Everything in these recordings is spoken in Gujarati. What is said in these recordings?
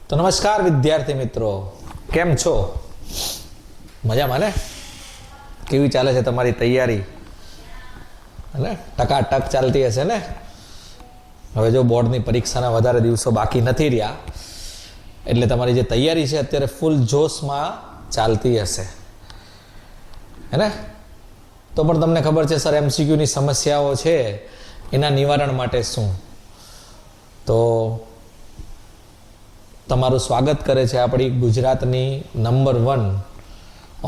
તો નમસ્કાર વિદ્યાર્થી મિત્રો, કેમ છો? મજામાં ને? કેવી ચાલે છે તમારી તૈયારી? અને ટકાટક ચાલતી હશે ને? હવે જો બોર્ડની પરીક્ષાના વધારે દિવસો બાકી નથી રહ્યા, એટલે તમારી જે તૈયારી છે અત્યારે ફૂલ જોશમાં ચાલતી હશે, હે ને? તો પણ તમને ખબર છે સર એમસીક્યુની સમસ્યાઓ છે, એના નિવારણ માટે શું? તો તમારું સ્વાગત કરે છે આપણી ગુજરાતની નંબર 1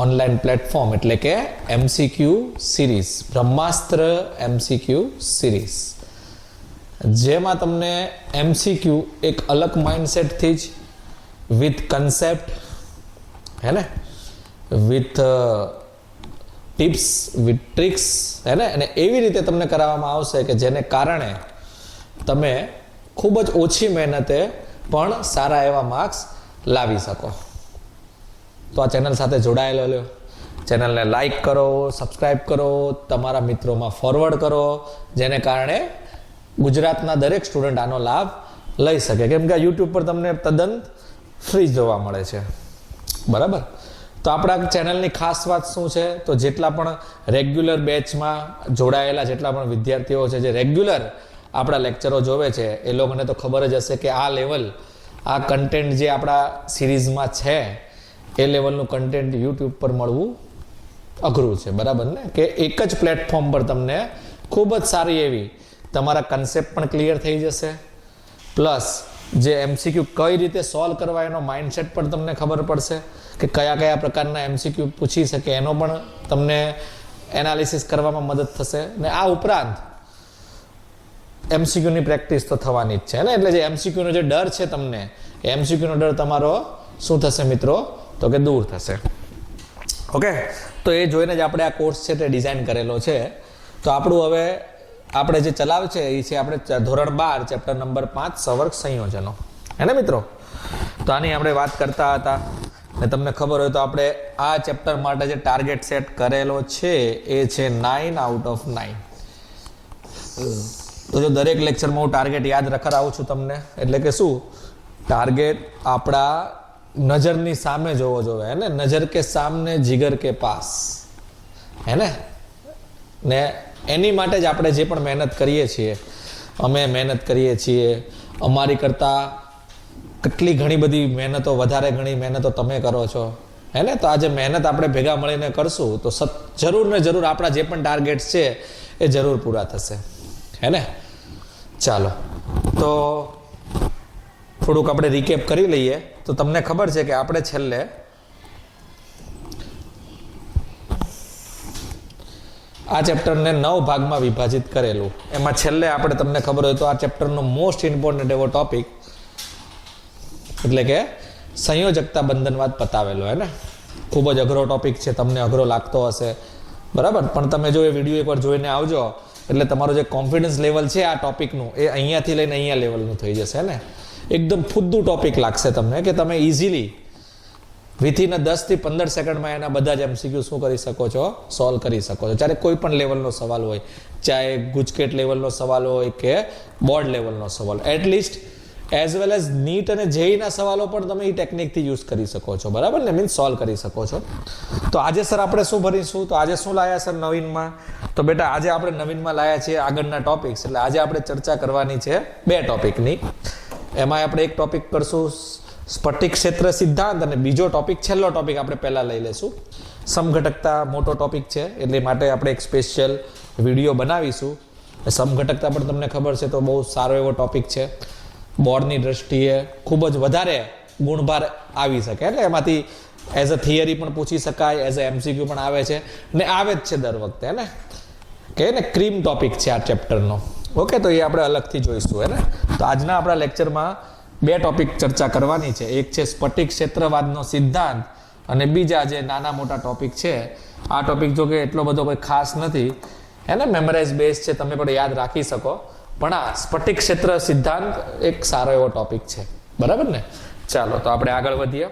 ઓનલાઈન પ્લેટફોર્મ એટલે કે એમસીક્યુ સિરીઝ, બ્રહ્માસ્ત્ર એમસીક્યુ સિરીઝ, જેમાં તમને એમસીક્યુ એક અલગ માઇન્ડસેટથી જ વિથ કન્સેપ્ટ, હે ને, વિથ ટિપ્સ, વિથ ટ્રિક્સ, હે ને, અને એવી રીતે તમને કરાવવામાં આવશે કે જેને કારણે તમે ખૂબ જ ઓછી મહેનતે પણ સારા એવા માર્ક્સ લાવી શકો. તો આ ચેનલ સાથે જોડાયેલો લ્યો, ચેનલને લાઈક કરો, સબસ્ક્રાઈબ કરો, તમારા મિત્રોમાં ફોરવર્ડ કરો, જેને કારણે ગુજરાતના દરેક સ્ટુડન્ટ આનો લાભ લઈ શકે, કેમ કે યુટ્યુબ પર તમને તદ્દન ફ્રી જોવા મળે છે, બરાબર? તો આપણા ચેનલની ખાસ વાત શું છે? તો જેટલા પણ રેગ્યુલર બેચમાં જોડાયેલા જેટલા પણ વિદ્યાર્થીઓ છે, જે રેગ્યુલર આપણા લેક્ચરો જોવે છે, એ લોકોને તો ખબર જ હશે કે આ લેવલ, આ કન્ટેન્ટ જે આપણા સિરીઝમાં છે, એ લેવલનું કન્ટેન્ટ યુટ્યુબ પર મળવું અઘરું છે, બરાબર ને? કે એક જ પ્લેટફોર્મ પર તમને ખૂબ જ સારી એવી તમારા કન્સેપ્ટ પણ ક્લિયર થઈ જશે, પ્લસ જે એમસીક્યુ કઈ રીતે સોલ્વ કરવા એનો માઇન્ડસેટ પણ તમને ખબર પડશે કે કયા કયા પ્રકારના એમસીક્યુ પૂછી શકે, એનો પણ તમને એનાલિસિસ કરવામાં મદદ થશે. ને આ ઉપરાંત એમસીક્યુની પ્રેક્ટિસ તો થવાની જ છે ને, એટલે જે એમસીક્યુનો જે ડર છે તમને, એ એમસીક્યુનો ડર તમારો શું થશે મિત્રો? તો કે દૂર થશે. ઓકે, તો એ જોઈને જ આપણે આ કોર્સ છે તે ડિઝાઇન કરેલો છે. તો આપણું હવે આપણે જે ચલાવ છે એ છે આપણે ધોરણ 12 ચેપ્ટર નંબર 5 સવર્ગ સંયોજનો, હે ને મિત્રો? તો આની આપણે વાત કરતા હતા ને તમને ખબર હોય તો આપણે આ ચેપ્ટર માટે જે ટાર્ગેટ સેટ કરેલો છે એ છે 9 આઉટ ઓફ 9. તો જો દરેક લેક્ચરમાં હું ટાર્ગેટ યાદ રખડાવું છું તમને, એટલે કે શું ટાર્ગેટ આપણા નજરની સામે જોવો જોઈએ, હે ને? નજર કે સામને જીગર કે પાસ, હે ને એની માટે જ આપણે જે પણ મહેનત કરીએ છીએ, અમે મહેનત કરીએ છીએ, અમારી કરતાં કેટલી ઘણી બધી મહેનતો, વધારે ઘણી મહેનતો તમે કરો છો, હે ને? તો આજે મહેનત આપણે ભેગા મળીને કરશું તો જરૂર ને જરૂર આપણા જે પણ ટાર્ગેટ્સ છે એ જરૂર પૂરા થશે, હે ને? ચાલો, તો થોડુંક આપણે રિકેપ કરી લઈએ. તો તમને ખબર છે કે આપણે છેલ્લે આ ચેપ્ટરને 9 ભાગમાં વિભાજિત કરેલું. એમાં છેલ્લે આપણે તમને ખબર હોય તો આ ચેપ્ટરનો મોસ્ટ ઇમ્પોર્ટન્ટ એવો ટોપિક એટલે કે સંયોજકતા બંધનવાદ પતાવેલો, હે ને? ખૂબ જ અઘરો ટોપિક છે, તમને અઘરો લાગતો હશે, બરાબર? પણ તમે જો એ વિડીયો એકવાર જોઈને આવજો એટલે તમારું જે કોન્ફિડન્સ લેવલ છે આ ટોપિકનું, એ અહીંયાથી લઈને અહીંયા લેવલનું થઈ જશે, ને? એકદમ ફુદ્દું ટોપિક લાગશે તમને, કે તમે ઇઝીલી વિથિન 10 થી 15 સેકન્ડમાં એના બધા જ એમસીક્યુ શું કરી શકો છો? સોલ્વ કરી શકો છો. ચાહે કોઈ પણ લેવલનો સવાલ હોય, ચાહે ગુજકેટ લેવલનો સવાલ હોય કે બોર્ડ લેવલનો સવાલ, at least as well as NEET અને જેઈના સવાલો પણ તમે એ ટેકનિકથી યુઝ કરી શકો છો, બરાબર ને? મીન્સ સોલ્વ કરી શકો છો. તો આજે સર આપણે શું ભરીશું? તો આજે શું લાયા સર નવીનમાં? તો બેટા આજે આપણે નવીનમાં લાયા છીએ આગળના ટોપિક્સ. એટલે આજે આપણે ચર્ચા કરવાની છે 2 ટોપિકની. એમાં આપણે એક ટોપિક કરશું સ્ફટિક ક્ષેત્ર સિદ્ધાંત, અને બીજો ટોપિક, છેલ્લો ટોપિક આપણે પહેલા લઈ લેશું સમઘટકતા. મોટો ટોપિક છે એટલે માટે આપણે એક સ્પેશિયલ વિડીયો બનાવીશું. સમઘટકતા પણ તમને ખબર છે તો બહુ સારો એવો ટોપિક છે, બોર્ડની દ્રષ્ટિએ ખૂબ જ વધારે ગુણભાર આવી શકે, એટલે એમાંથી એઝ અ થિયરી પણ પૂછી શકાય, એઝ અ એમસીક્યુ પણ આવે છે ને આવે જ છે દર વખતે, હે ને? કે ને ક્રીમ ટોપિક છે આ ચેપ્ટરનો. ઓકે, તો એ આપણે અલગથી જોઈશું, હે ને? તો આજના આપણા લેક્ચરમાં 2 ટોપિક ચર્ચા કરવાની છે. એક છે સ્ફટિક ક્ષેત્રવાદનો સિદ્ધાંત, અને બીજા જે નાના મોટા ટોપિક છે. આ ટોપિક જો કે એટલો બધો કોઈ ખાસ નથી, હે ને? મેમરાઇઝ બેઝ છે, તમે પણ યાદ રાખી શકો, પણ આ સ્ફટિક ક્ષેત્ર સિદ્ધાંત એક સારો એવો ટોપિક છે, બરાબર ને? ચાલો, તો આપણે આગળ વધીએ.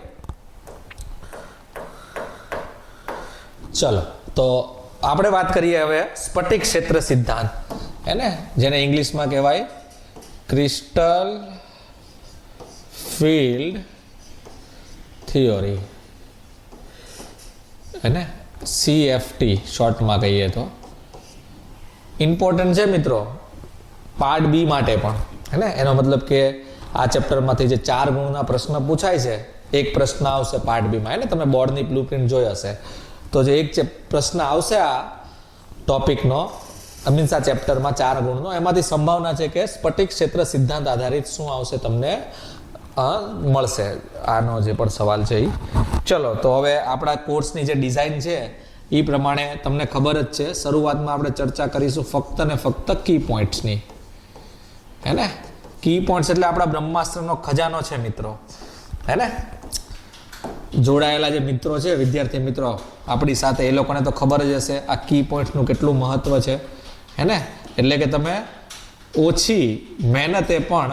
ચલો, તો આપણે વાત કરીએ હવે સ્ફટિક ક્ષેત્ર સિદ્ધાંત, હે ને? જેને ઇંગ્લિશમાં કહેવાય ક્રિસ્ટલ ફિલ્ડ થિયોરી, હે ને, CFT શોર્ટમાં કહીએ તો. ઇમ્પોર્ટન્ટ છે મિત્રો પાર્ટ બી માટે પણ, હે ને. એનો મતલબ કે આ ચેપ્ટરમાંથી જે 4 ગુણના પ્રશ્ન પૂછાય છે, એક પ્રશ્ન આવશે પાર્ટ બીમાં, હે ને. તમે બોર્ડની બ્લુપ્રિન્ટ જોઈ હશે તો જે એક પ્રશ્ન આવશે આ ટોપિકનો, મીન્સ આ ચેપ્ટરમાં 4 ગુણનો, એમાંથી સંભાવના છે કે સ્ફટિક ક્ષેત્ર સિદ્ધાંત આધારિત શું આવશે તમને મળશે. આનો જે પણ સવાલ છે એ. ચલો તો હવે આપણા કોર્સની જે ડિઝાઇન છે એ પ્રમાણે તમને ખબર જ છે, શરૂઆતમાં આપણે ચર્ચા કરીશું ફક્ત ને ફક્ત કી પોઈન્ટ્સની, હે ને. કી પોઈન્ટ્સ એટલે આપણા બ્રહ્માસ્ત્રનો ખજાનો છે મિત્રો, હે ને. જોડાયેલા જે મિત્રો છે, વિદ્યાર્થી મિત્રો આપણી સાથે, એ લોકોને તો ખબર જ હશે આ કી પોઈન્ટ્સનું કેટલું મહત્વ છે, હે ને. એટલે કે તમે ઓછી મહેનતે પણ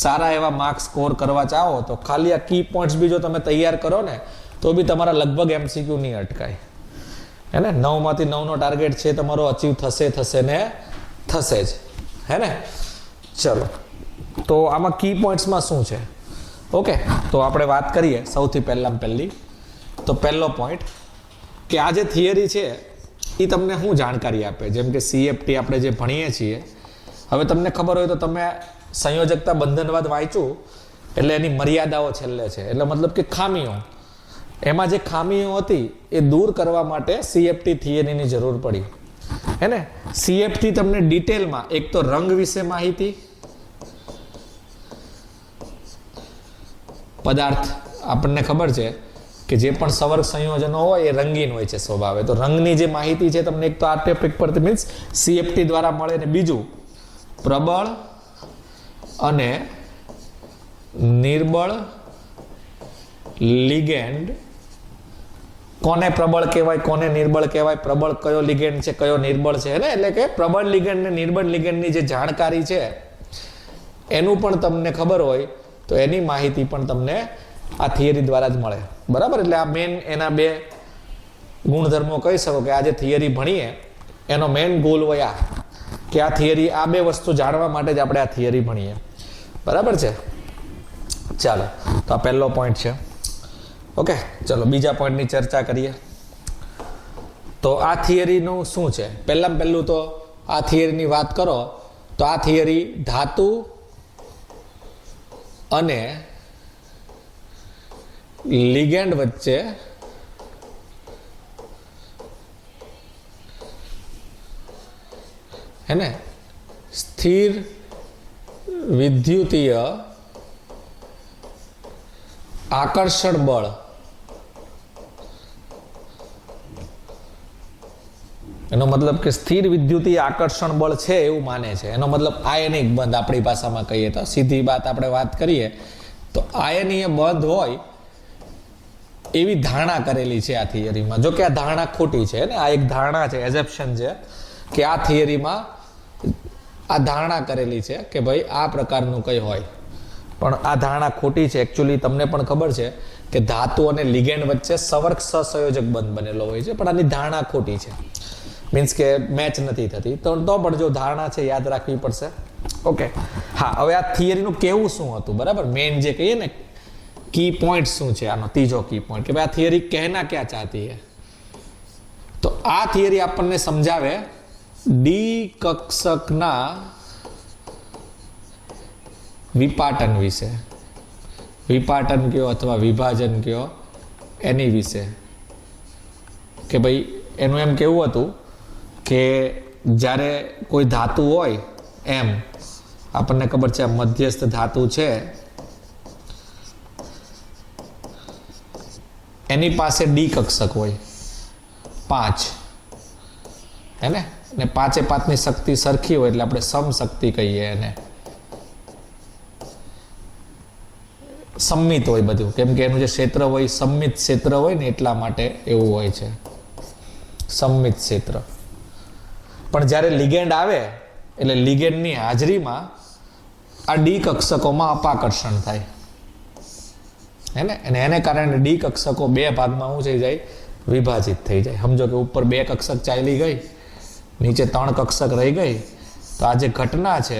સારા એવા માર્ક્સ સ્કોર કરવા ચાહો તો ખાલી આ કી પોઈન્ટ્સ બી જો તમે તૈયાર કરો ને તો બી તમારા લગભગ MCQ નહીં અટકાય, હે ને. 9 માંથી 9 નો ટાર્ગેટ છે તમારો અચીવ થશે ને થશે જ, હે ને. ચલો તો આમાં કી પોઈન્ટ્સમાં શું છે, ઓકે. તો આપણે વાત કરીએ સૌથી પહેલી તો પહેલો પોઈન્ટ કે આ જે થિયરી છે એ તમને શું જાણકારી આપે. જેમ કે CFT આપણે જે ભણીએ છીએ, હવે તમને ખબર હોય તો તમે સંયોજકતા બંધનવાદ વાંચ્યું એટલે એની મર્યાદાઓ છેલ્લે છે, એટલે મતલબ કે ખામીઓ, એમાં જે ખામીઓ હતી એ દૂર કરવા માટે CFT થિયરીની જરૂર પડી, હે ને. CFT તમને ડિટેલમાં એક તો રંગ વિશે માહિતી, પદાર્થ આપણને ખબર છે કે જે પણ સવર્ગ સંયોજનો હોય એ રંગીન હોય છે સ્વભાવે, તો રંગની જે માહિતી છે તમને એક તો આ ટોપિક પરથી મીન્સ CFT દ્વારા મળે, ને બીજું પ્રબળ અને નિર્બળ લિગેન્ડ, કોને પ્રબળ કહેવાય કોને નિર્બળ કહેવાય, પ્રબળ કયો લિગેન્ડ છે કયો નિર્બળ છે, ને. એટલે કે પ્રબળ લિગેન્ડ ને નિર્બળ લિગેન્ડની જે જાણકારી છે એનું પણ તમને ખબર હોય તો એની માહિતી પણ તમને આ થિયરી દ્વારા જ મળે, બરાબર. એટલે આ મેન એના 2 ગુણધર્મો કહી શકો કે આ જે થિયરી ભણીએ એનો મેન ગોલ હોય આ કે આ થિયરી, આ 2 વસ્તુ જાણવા માટે જ આપણે આ થિયરી ભણીએ, બરાબર છે. ચાલો તો આ પહેલો પોઈન્ટ છે, ઓકે. ચલો બીજા પોઈન્ટની ચર્ચા કરીએ. તો આ થિયરીનું શું છે, પહેલું તો આ થિયરીની વાત કરો તો આ થિયરી ધાતુ અને લિગેન્ડ વચ્ચે હે ને સ્થિર વિદ્યુતીય આકર્ષણ બળ, એનો મતલબ કે સ્થિર વિદ્યુતીય આકર્ષણ બળ છે એવું માને છે. એનો મતલબ આયનિક બંધ, આપણી ભાષામાં કહીએ તો સીધી આપણે વાત કરીએ તો આયનીય બંધ હોય એવી ધારણા કરેલી છે આ થિયરીમાં. જો કે આ ધારણા ખોટી છે, ને. આ એક ધારણા છે, એઝેપ્શન છે કે આ થિયરીમાં આ ધારણા કરેલી છે કે ભાઈ આ પ્રકારનું કંઈ હોય, પણ આ ધારણા ખોટી છે. એકચ્યુઅલી તમને પણ ખબર છે કે ધાતુ અને લિગેન્ડ વચ્ચે સવર્ગ સહસંયોજક બંધ બનેલો હોય છે, પણ આની ધારણા ખોટી છે, મીન્સ કે મેચ નથી થતી. તો પણ જો ધારણા છે યાદ રાખવી પડશે, ઓકે. હા, હવે આ થિયરીનું કેવું શું હતું, બરાબર. મેઇન જે કહીએ ને કી પોઈન્ટ શું છે, આનો ત્રીજો કી પોઈન્ટ કે ભાઈ આ થિયરી કહેના ક્યાં ચાહતી है. તો આ થિયરી આપણને સમજાવે ડી કક્ષકના વિપાટન વિશે, વિપાટન કયો અથવા વિભાજન કયો એની વિશે. કે ભાઈ એનું એમ કેવું હતું કે જ્યારે કોઈ ધાતુ હોય, એમ આપણને ખબર છે મધ્યસ્થ ધાતુ છે એની પાસે ડી કક્ષક હોય 5, હે ને. અને 5 શક્તિ સરખી હોય એટલે આપણે સમશક્તિ કહીએ એને. સંમિત હોય બધું, કેમ કે એનું જે ક્ષેત્ર હોય સંમિત ક્ષેત્ર હોય ને એટલા માટે એવું હોય છે, સંમિત ક્ષેત્ર. પણ જ્યારે લિગેન્ડ આવે એટલે લિગેન્ડની હાજરીમાં આ ડી કક્ષકોમાં અપાકર્ષણ થાય, હે ને. અને એને કારણે ડી કક્ષકો 2 ભાગમાં શું થઈ જાય, વિભાજિત થઈ જાય. સમજો કે ઉપર 2 કક્ષક ચાલી ગઈ, નીચે 3 કક્ષક રહી ગઈ, તો આ જે ઘટના છે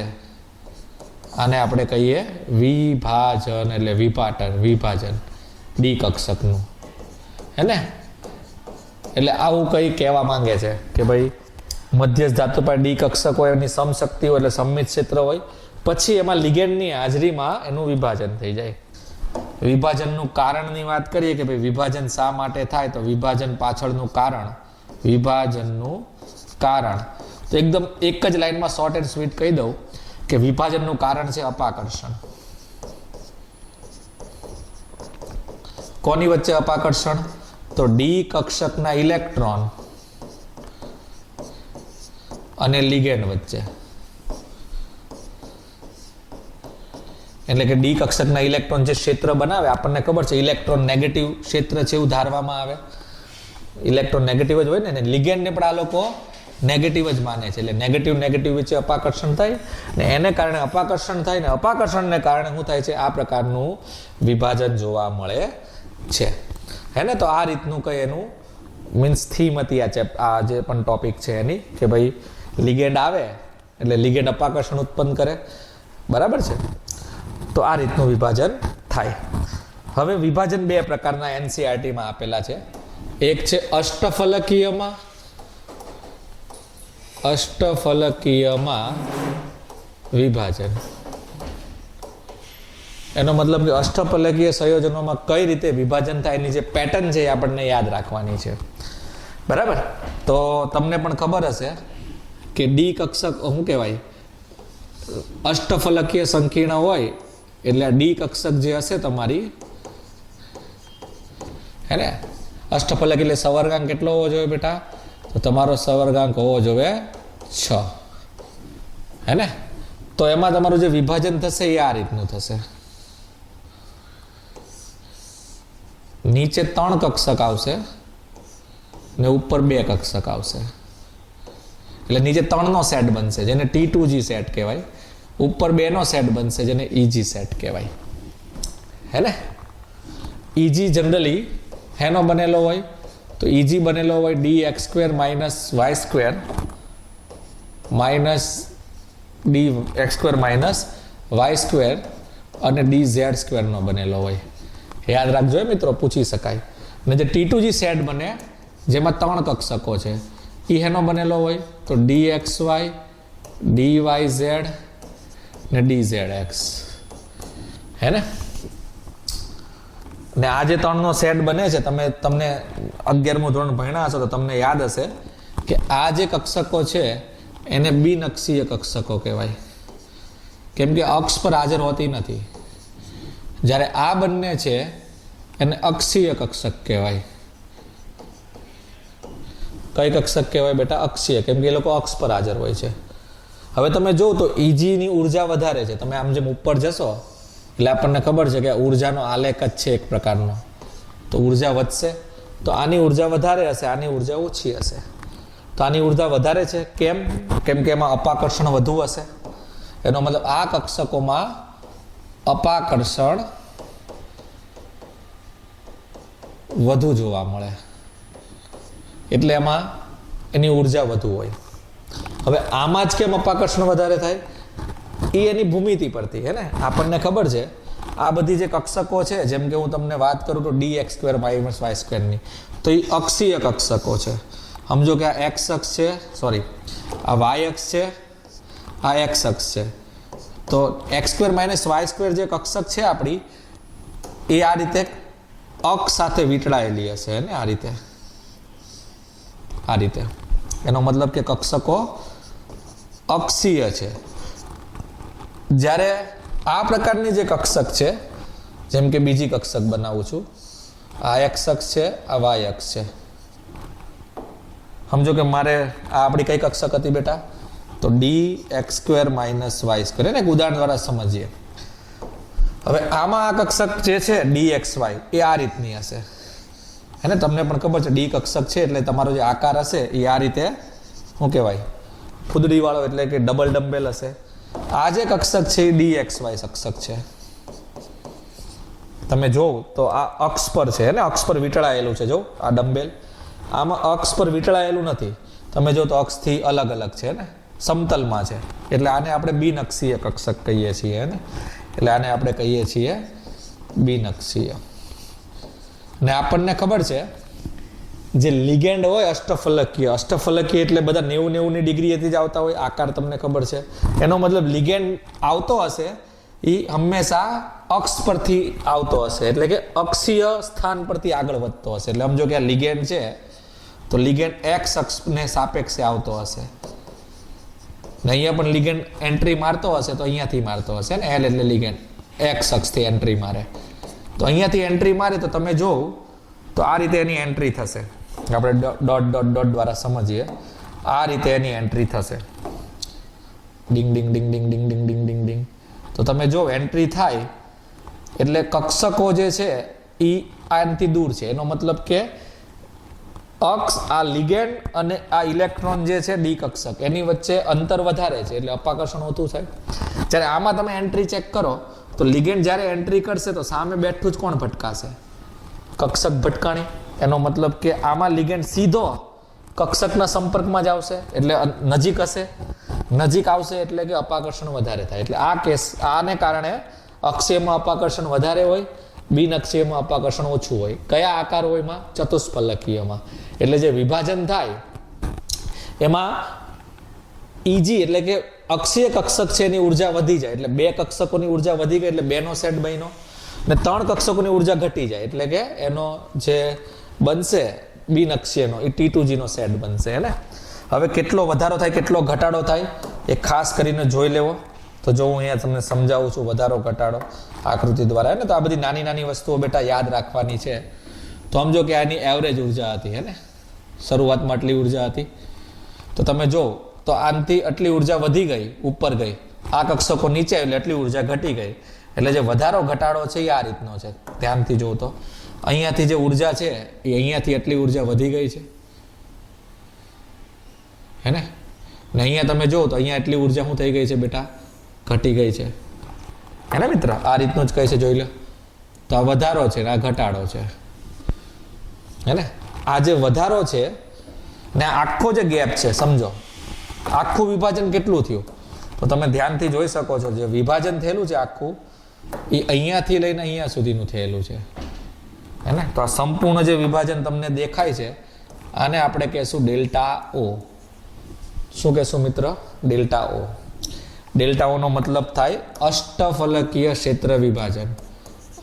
આને આપણે કહીએ વિભાજન, એટલે વિપાટન, વિભાજન. ડી કક્ષકનું, હે ને? એટલે આવું કંઈ કહેવા માંગે છે કે ભાઈ મધ્યસ્થ ધાતુ પર ડી કક્ષક હોય, એની સમશક્તિ હોય એટલે સમમિત ક્ષેત્ર હોય, પછી એમાં લિગેન્ડની હાજરીમાં એનું વિભાજન થઈ જાય. વિભાજનનું કારણની વાત કરીએ કે ભાઈ વિભાજન શા માટે થાય, તો વિભાજન પાછળનું કારણ, વિભાજનનું કારણ તો એકદમ એક જ લાઈનમાં શોર્ટ એન્ડ સ્વીટ કહી દઉં કે વિભાજનનું કારણ છે અપાકર્ષણ. કોની વચ્ચે અપાકર્ષણ? તો ડી કક્ષકના ઇલેક્ટ્રોન અને લિગેન્ડ વચ્ચે. એટલે કે ડી કક્ષકના ઇલેક્ટ્રોન જે ક્ષેત્ર બનાવે, આપણને ખબર છે ઇલેક્ટ્રોન નેગેટિવ ક્ષેત્ર છે એવું ધારવામાં આવે, ઇલેક્ટ્રોન નેગેટિવ જ હોય ને, લિગેન્ડને પણ આ લોકો નેગેટિવ જ માને છે. એટલે નેગેટિવ વચ્ચે અપાકર્ષણ થાય ને એને કારણે અપાકર્ષણ થાય ને અપાકર્ષણને કારણે શું થાય છે? આ પ્રકારનું વિભાજન જોવા મળે છે, હે ને? તો આ રીતનું કઈ એનું મીન્સ થીમ હતી આ જે પણ ટોપિક છે એની, કે ભાઈ લિગેન્ડ આવે એટલે લિગેન્ડ અપાકર્ષણ ઉત્પન્ન કરે, બરાબર છે? તો આ રીતનું વિભાજન થાય. હવે વિભાજન બે પ્રકારના એનસીઆરટીમાં આપેલા છે. એક છે અષ્ટફલકીયમાં વિભાજન. એનો મતલબ કે અષ્ટફલકીય સંયોજનોમાં કઈ રીતે વિભાજન થાય એની જે પેટર્ન છે એ આપણને યાદ રાખવાની છે, બરાબર? તો તમને પણ ખબર હશે કે ડી કક્ષક શું કહેવાય? અષ્ટફલકીય સંકીર્ણ હોય એટલે આ ડી કક્ષક જે હશે તમારી, હે ને? અષ્ટફલક એટલે સવર્ગાંક કેટલો હોવો જોઈએ બેટા? તો તમારો સવર્ગાંક હોવો જોઈએ 6, હે ને? તો એમાં તમારું જે વિભાજન થશે એ આ રીતનું થશે. નીચે 3 કક્ષક આવશે ને ઉપર 2 કક્ષક આવશે. એટલે નીચે 3 નો સેટ બનશે જેને T2G સેટ કહેવાય, ઉપર 2 નો સેટ બનશે જેને EG સેટ કહેવાય, હે ને? EG જનરલી હેનો બનેલો હોય? તો EG બનેલો હોય dx² - y² minus dx² - y² અને dz² નો બનેલો હોય. યાદ રાખજો મિત્રો, પૂછી શકાય. અને જે T2G સેટ બને જેમાં 3 કક્ષકો છે એ હેનો બનેલો હોય? તો dxy dyz ને dzx, હે ને? ને આ જે 3 નો સેટ બને છે, તમને 11મું ધોરણ ભણ્યા હશો તો તમને યાદ હશે કે આ જે કક્ષકો છે એને બિનઅક્ષીય કક્ષકો કહેવાય, કેમ કે અક્ષ પર હાજર હોતી નથી. જ્યારે આ બંને છે એને અક્ષીય કક્ષક કહેવાય. કઈ કક્ષક કહેવાય બેટા? અક્ષીય, કેમ કે એ લોકો અક્ષ પર હાજર હોય છે. હવે તમે જો તો EGની ઉર્જા વધારે છે. તમે આમ જેમ ઉપર જશો એટલે આપણને ખબર છે કે ઉર્જાનો આલેખ જ છે એક પ્રકારનો, તો ઉર્જા વધશે. તો આની ઉર્જા વધારે હશે, આની ઉર્જા ઓછી હશે. તો આની ઉર્જા વધારે છે, કેમ? કેમ કે એમાં અપાકર્ષણ વધુ હશે. એનો મતલબ આ કક્ષકોમાં અપાકર્ષણ વધુ જોવા મળે, એટલે એમાં એની ઉર્જા વધુ હોય. હવે આમાં જ કેમ અપાકર્ષણ વધારે થાય? એ એની ભૂમિતિ પરથી, હે ને? આપણને ખબર છે આ બધી જે કક્ષકો છે, જેમ કે હું તમને વાત કરું તો dx² - y² ની, તો એ અક્ષીય કક્ષકો છે. સમજો કે આ x અક્ષ છે, સોરી આ y અક્ષ છે, આ x અક્ષ છે. તો x² - y² જે કક્ષક છે આપણી, એ આ રીતે અક્ષ સાથે વીંટળાયેલી હશે, ને આ રીતે, આ રીતે. એનો મતલબ કે કક્ષકો અક્ષીય છે. જ્યારે આ પ્રકારની જે કક્ષક છે, જેમ કે બીજી કક્ષક બનાવું છું, આ x અક્ષ છે, આ y અક્ષ છે. સમજો કે મારે આ આપણી કઈ કક્ષક હતી બેટા? તો dx² - y². એને એક ઉદાહરણ દ્વારા સમજીએ. હવે આમાં આ કક્ષક જે છે dxy એ આ રીતની હશે, અને તમને પણ ખબર છે ડી કક્ષક છે એટલે તમારો જે આકાર હશે એ આ રીતે શું કહેવાય? ફૂદડી વાળો, એટલે કે ડબલ ડમ્બેલ હશે. આ જે કક્ષક છે એ dxy કક્ષક છે. તમે જોવ તો આ અક્ષ પર છે, ને અક્ષ પર વીંટળાયેલું છે. જો આ ડમ્બેલ આમાં અક્ષ પર વીંટળાયેલું નથી. તમે જો તો અક્ષથી અલગ અલગ છે, ને સમતલમાં છે. એટલે આને આપણે બિનઅક્ષીય કક્ષક કહીએ છીએ, ને એટલે આને આપણે કહીએ છીએ બિનઅક્ષીય. ને આપણને ખબર છે જે લિગેન્ડ હોય અષ્ટફલકીય એટલે બધા 90-90 ડિગ્રીએથી જ આવતા હોય. આકાર તમને ખબર છે. એનો મતલબ લિગેન્ડ આવતો હશે એ હંમેશા અક્ષ પરથી આવતો હશે, એટલે કે અક્ષીય સ્થાન પરથી આગળ વધતો હશે. એટલે સમજો કે આ લિગેન્ડ છે તો લિગેન્ડ એક્સ અક્ષને સાપેક્ષે આવતો હશે. ને અહીંયા પણ લિગેન્ડ એન્ટ્રી મારતો હશે તો અહીંયાથી મારતો હશે ને. એલ એટલે લિગેન્ડ એક્સ અક્ષથી એન્ટ્રી મારે તો અહીંયાથી એન્ટ્રી મારે તો તમે જોવ તો આ રીતે એની એન્ટ્રી થશે. આપણે ડોટ ડોટ ડોટ દ્વારા સમજીએ. આ રીતે એની એન્ટ્રી થશે. ડિંગ ડિંગ ડિંગ ડિંગ ડિંગ ડિંગ ડિંગ ડિંગ ડિંગ. તો તમે જો એન્ટ્રી થાય એટલે કક્ષકો જે છે એ આનાથી દૂર છે. એનો મતલબ કે અક્ષ આ લિગેન્ડ અને આ ઇલેક્ટ્રોન જે છે ડી કક્ષક એની વચ્ચે અંતર વધારે છે એટલે અપાકર્ષણ ઓછું થાય. જ્યારે આમાં તમે એન્ટ્રી ચેક કરો તો લિગેન્ડ જ્યારે એન્ટ્રી કરશે તો સામે બેઠું જ કોણ ભટકાશે? કક્ષક ભટકાણી. એનો મતલબ કે આમાં લિગેન્ડ સીધો કક્ષકના સંપર્કમાં જ આવશે એટલે નજીક હશે. નજીક આવશે એટલે કે અપાકર્ષણ વધારે થાય. એટલે આ કેસ આને કારણે અક્ષીયમાં અપાકર્ષણ વધારે હોય, બિન અક્ષીયમાં અપાકર્ષણ ઓછું હોય. કયા આકાર હોય એમાં? ચતુષ્ફલકીયમાં. એટલે જે વિભાજન થાય એમાં ઈજી એટલે કે અક્ષીય કક્ષક છે એની ઉર્જા વધી જાય એટલે 2 કક્ષકોની ઉર્જા વધી ગઈ એટલે 2 નો સેટ બન્યો, ને 3 કક્ષકોની ઉર્જા ઘટી જાય એટલે કે એનો જે બનશે બિન અક્ષીયનો એ T2G નો સેટ બનશે. હે ને? હવે કેટલો વધારો થાય કેટલો ઘટાડો થાય એ ખાસ કરીને જોઈ લેવો. તો જો હું અહીંયા તમને સમજાવું છું વધારો ઘટાડો આકૃતિ દ્વારા. હે ને? તો આ બધી નાની નાની વસ્તુઓ બેટા યાદ રાખવાની છે. તો સમજો કે આની એવરેજ ઉર્જા હતી. હે ને? શરૂઆતમાં આટલી ઉર્જા હતી તો તમે જો તો આનાથી આટલી ઉર્જા વધી ગઈ, ઉપર ગઈ. આ કક્ષકો નીચે એટલે આટલી ઉર્જા ઘટી ગઈ. એટલે જે વધારો ઘટાડો છે એ આ રીતનો છે. ધ્યાનથી જોવો તો અહીંયાથી જે ઉર્જા છે એ અહીંયાથી આટલી ઉર્જા વધી ગઈ છે. હે ને? અહીંયા તમે જો તો અહીંયા એટલી ઉર્જા શું થઈ ગઈ છે બેટા? ઘટી ગઈ છે. હે ને મિત્ર? આ રીતનું જ કહે છે, જોઈ લો. તો આ વધારો છે ને આ ઘટાડો છે. હે ને? આ જે વધારો છે ને આખો જે ગેપ છે સમજો આખું વિભાજન કેટલું થયું તો તમે ધ્યાનથી જોઈ શકો છો. જે વિભાજન થયેલું છે આખું એ અહીંયાથી લઈને અહીંયા સુધીનું થયેલું છે. હે ને? તો આ સંપૂર્ણ જે વિભાજન તમને દેખાય છે આને આપણે કહેશું ડેલ્ટા ઓ. શું કહેશું મિત્ર? ડેલ્ટા ઓ. ડેલ્ટા ઓ નો મતલબ થાય અષ્ટફલકીય ક્ષેત્ર વિભાજન.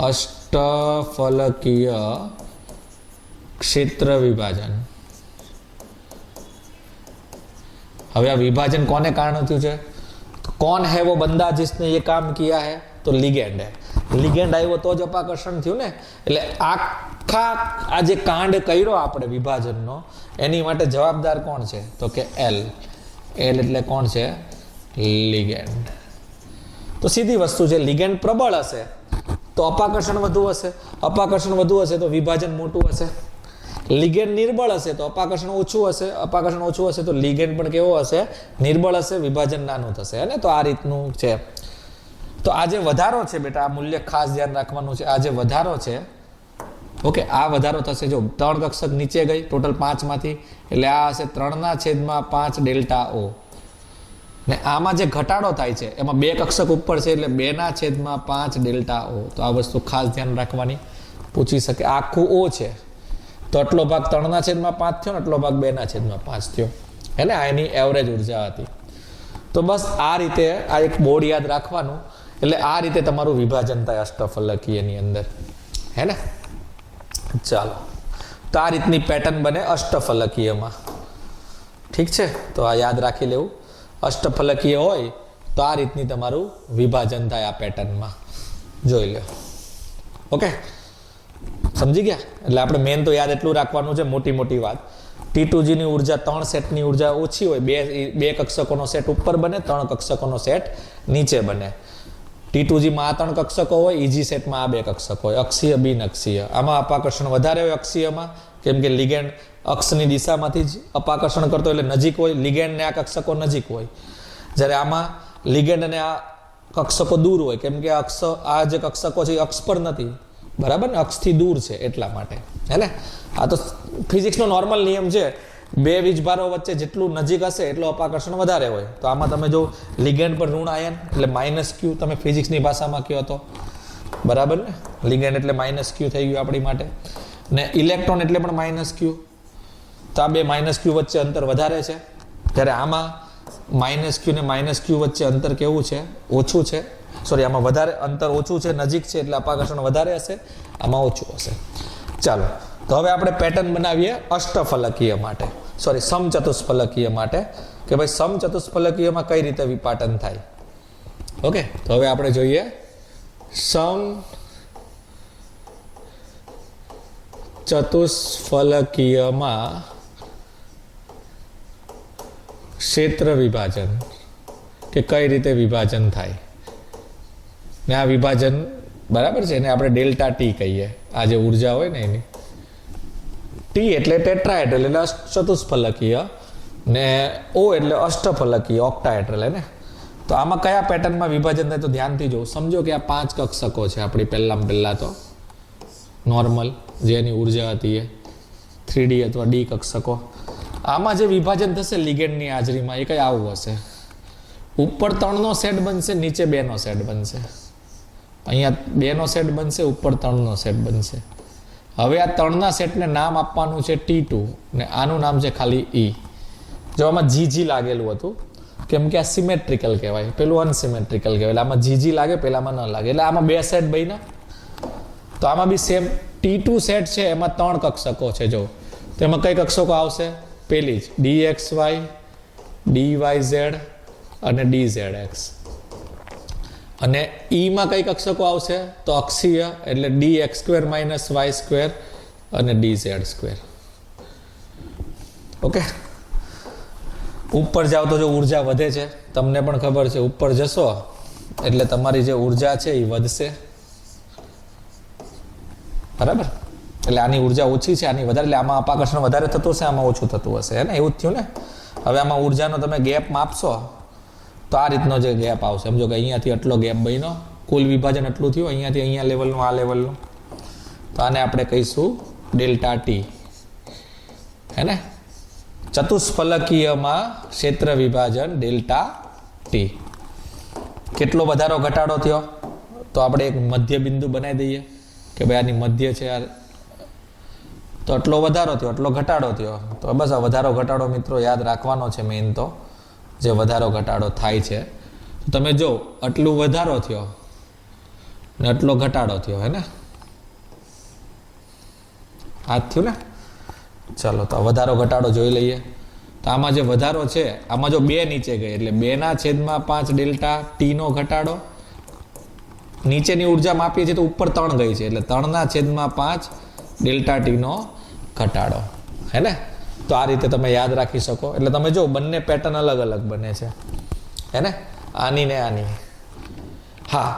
અષ્ટફલકીય ક્ષેત્ર વિભાજન. હવે આ વિભાજન કોને કારણે થયું છે? कौन है वो बंदा जिसने ये काम किया है? तो लिगेंड है. लिगेंड આવ્યો તો જ અપાકર્ષણ થયું ને. એટલે આખા આ જે કાંડ કર્યો આપણે વિભાજનનો એની માટે જવાબદાર કોણ છે? તો કે એલ. એલ એટલે કોણ છે? લિગેન્ડ. તો સીધી વસ્તુ છે. લિગેન્ડ પ્રબળ હશે તો અપાકર્ષણ વધુ હશે, અપાકર્ષણ વધુ હશે તો વિભાજન મોટું હશે. લિગેન્ડ નિર્બળ હશે તો અપાકર્ષણ ઓછું હશે, અપાકર્ષણ ઓછું હશે તો લિગેન્ડ પણ કેવો હશે? નિર્બળ હશે, વિભાજન નાનું થશે. હે ને? તો આ રીતનું છે. તો આ જે વધારો છે બેટા આ મૂલ્ય ખાસ ધ્યાન રાખવાનું છે. આ જે વધારો છે ઓકે આ વધારો થશે જો 3 કક્ષક નીચે ગઈ ટોટલ 5 માંથી એટલે આ હશે 3/5 ડેલ્ટા ઓ. ને આમાં જે ઘટાડો થાય છે એમાં 2 કક્ષક ઉપર છે એટલે 2/5 ડેલ્ટા ઓ. તો આ વસ્તુ ખાસ ધ્યાન રાખવાની. પૂછી શકે આખું ઓ છે તો આટલો ભાગ 3/5 થયો ને આટલો ભાગ 2/5 થયો. હે ને? આ એની એવરેજ ઉર્જા હતી. તો બસ આ રીતે આ એક બોર્ડ યાદ રાખવાનું. એટલે આ રીતે તમારું વિભાજન થાય અષ્ટફલકીયની અંદર. હે ને? ચાલો તો આ રીતની પેટર્ન બને અષ્ટફલકીયમાં. ઠીક છે? તો આ યાદ રાખી લેવું. અષ્ટફલકીય હોય તો આ રીતની તમારું વિભાજન થાય આ પેટર્નમાં. જોઈ લો. ઓકે સમજી ગયા? એટલે આપણે મેન તો યાદ એટલું રાખવાનું છે. મોટી મોટી વાત T2G ની ઉર્જા 3 સેટની ઉર્જા ઓછી હોય. બે કક્ષકોનો સેટ ઉપર બને, 3 કક્ષકોનો સેટ નીચે બને. T2G માં આ 3 કક્ષકો હોય, EG સેટમાં આ 2 કક્ષકો હોય, અક્ષીય બિન અક્ષીય. આમાં અપાકર્ષણ વધારે હોય અક્ષીયમાં કેમ કે લિગેન્ડ અક્ષની દિશામાંથી જ અપાકર્ષણ કરતો એટલે નજીક હોય. લિગેન્ડ ને આ કક્ષકો નજીક હોય. જ્યારે આમાં લિગેન્ડ અને આ કક્ષકો દૂર હોય કેમ કે આ જે કક્ષકો છે એ અક્ષ પર નથી. બરાબર ને? અક્ષથી દૂર છે એટલા માટે. હે ને? આ તો ફિઝિક્સનો નોર્મલ નિયમ છે. 2 વીજભારો વચ્ચે જેટલું નજીક હશે એટલું અપાકર્ષણ વધારે હોય. તો આમાં તમે જો લિગેન્ડ પર ઋણ આયન એટલે -q તમે ફિઝિક્સની ભાષામાં કહો તો. બરાબર ને? લિગેન્ડ એટલે -q થઈ ગયું આપણી માટે. ને ઇલેક્ટ્રોન એટલે પણ માઇનસ ક્યુ. તો આ બે માઇનસ ક્યુ વચ્ચે અંતર વધારે છે, ત્યારે આમાં માઇનસ ક્યુ ને માઇનસ ક્યુ વચ્ચે અંતર કેવું છે? ઓછું છે. સોરી, આમાં વધારે અંતર ઓછું છે, નજીક છે, એટલે અપાકર્ષણ વધારે હશે, આમાં ઓછું હશે. ચાલો, તો હવે આપણે પેટર્ન બનાવીએ અષ્ટફલકીય માટે, સોરી સમચતુષ્ફલકીય માટે, કે ભાઈ સમચતુષ્ફલકીયમાં કઈ રીતે વિપાટન થાય. ઓકે, તો હવે આપણે જોઈએ સમચતુષ્ફલકીયમાં ક્ષેત્ર વિભાજન, કે કઈ રીતે વિભાજન થાય. ને આ વિભાજન બરાબર છે, એને આપણે ડેલ્ટા ટી કહીએ. આ જે ઉર્જા હોય ને એની ટી એટલે ટેટ્રાહેડ્રલ એટલે ચતુષ્ફલકીય, ને ઓ એટલે અષ્ટફલકીય ઓક્ટાહેડ્રલ. ને તો આમાં કયા પેટર્નમાં વિભાજન થાય તો ધ્યાનથી જો. સમજો કે આ 5 કક્ષકો છે આપણી. પહેલા તો નોર્મલ જે એની ઉર્જા હતી એ 3D અથવા ડી કક્ષકો. આમાં જે વિભાજન થશે લિગેન્ડની હાજરીમાં એ કઈ આવું હશે. ઉપર 3નો સેટ બનશે, નીચે 2નો સેટ બનશે. અહીંયા 2નો સેટ બનશે, ઉપર 3નો સેટ બનશે. હવે આ 3ના સેટને નામ આપવાનું છે T2 ને આનું નામ છે ખાલી E. જો આમાં જીજી લાગેલું હતું કેમ કે આ સિમેટ્રિકલ કહેવાય, પેલું અનસિમેટ્રિકલ કહેવાય. આમાં જીજી લાગે, પેલામાં ન લાગે, એટલે આમાં 2 સેટ બન્યા. તો આમાં બી સેમ T2 સેટ છે, એમાં 3 કક્ષકો છે. જો તો એમાં કઈ કક્ષકો આવશે? પેલી જ dxy, dyz અને dzx. અને ઈમાં કઈ કક્ષકો આવશે? તો અક્ષીય એટલે dx² - y² અને dz². ઓકે, ઉપર જાઓ તો જો ઉર્જા વધે છે, તમને પણ ખબર છે. ઉપર જશો એટલે તમારી જે ઉર્જા છે એ વધશે, બરાબર? એટલે આની ઉર્જા ઓછી છે, આની વધારે, એટલે આમાં અપાકર્ષણ વધારે થતું હશે, આમાં ઓછું થતું હશે. હે ને, એવું જ થયું ને. હવે આમાં ઉર્જાનો તમે ગેપ માપશો તો આ રીતનો જે ગેપ આવશે. સમજો કે અહીંયાથી આટલો ગેપ બન્યો, કુલ વિભાજન એટલું થયું, અહીંયાથી અહીંયા લેવલનું આ લેવલનું. તો આને આપણે કહીશું ડેલ્ટા ટી. હે ને, ચતુષ્ફલકીયમાં ક્ષેત્ર વિભાજન ડેલ્ટા ટી. કેટલો વધારો ઘટાડો થયો? તો આપણે એક મધ્ય બિંદુ બનાવી દઈએ કે ભાઈ આની મધ્ય છે યાર. તો આટલો વધારો થયો, આટલો ઘટાડો થયો. તો બસ આ વધારો ઘટાડો મિત્રો યાદ રાખવાનો છે. મેઇન તો જે વધારો ઘટાડો થાય છે, તો તમે જો આટલું વધારો થયો ને આટલો ઘટાડો થયો. હે ને, આ જ થયું ને. ચાલો, તો વધારો ઘટાડો જોઈ લઈએ. તો આમાં જે વધારો છે, આમાં જો 2 નીચે ગઈ એટલે 2/5 ડેલ્ટા ટીનો ઘટાડો. નીચેની ઉર્જા માપીએ છીએ તો ઉપર 3 ગઈ છે, એટલે 3/5 ડેલ્ટા ટીનો ઘટાડો. હે ને, તો આ રીતે તમે યાદ રાખી શકો. એટલે તમે જો બંને પેટર્ન અલગ અલગ બને છે. હે ને, આની ને આની. હા,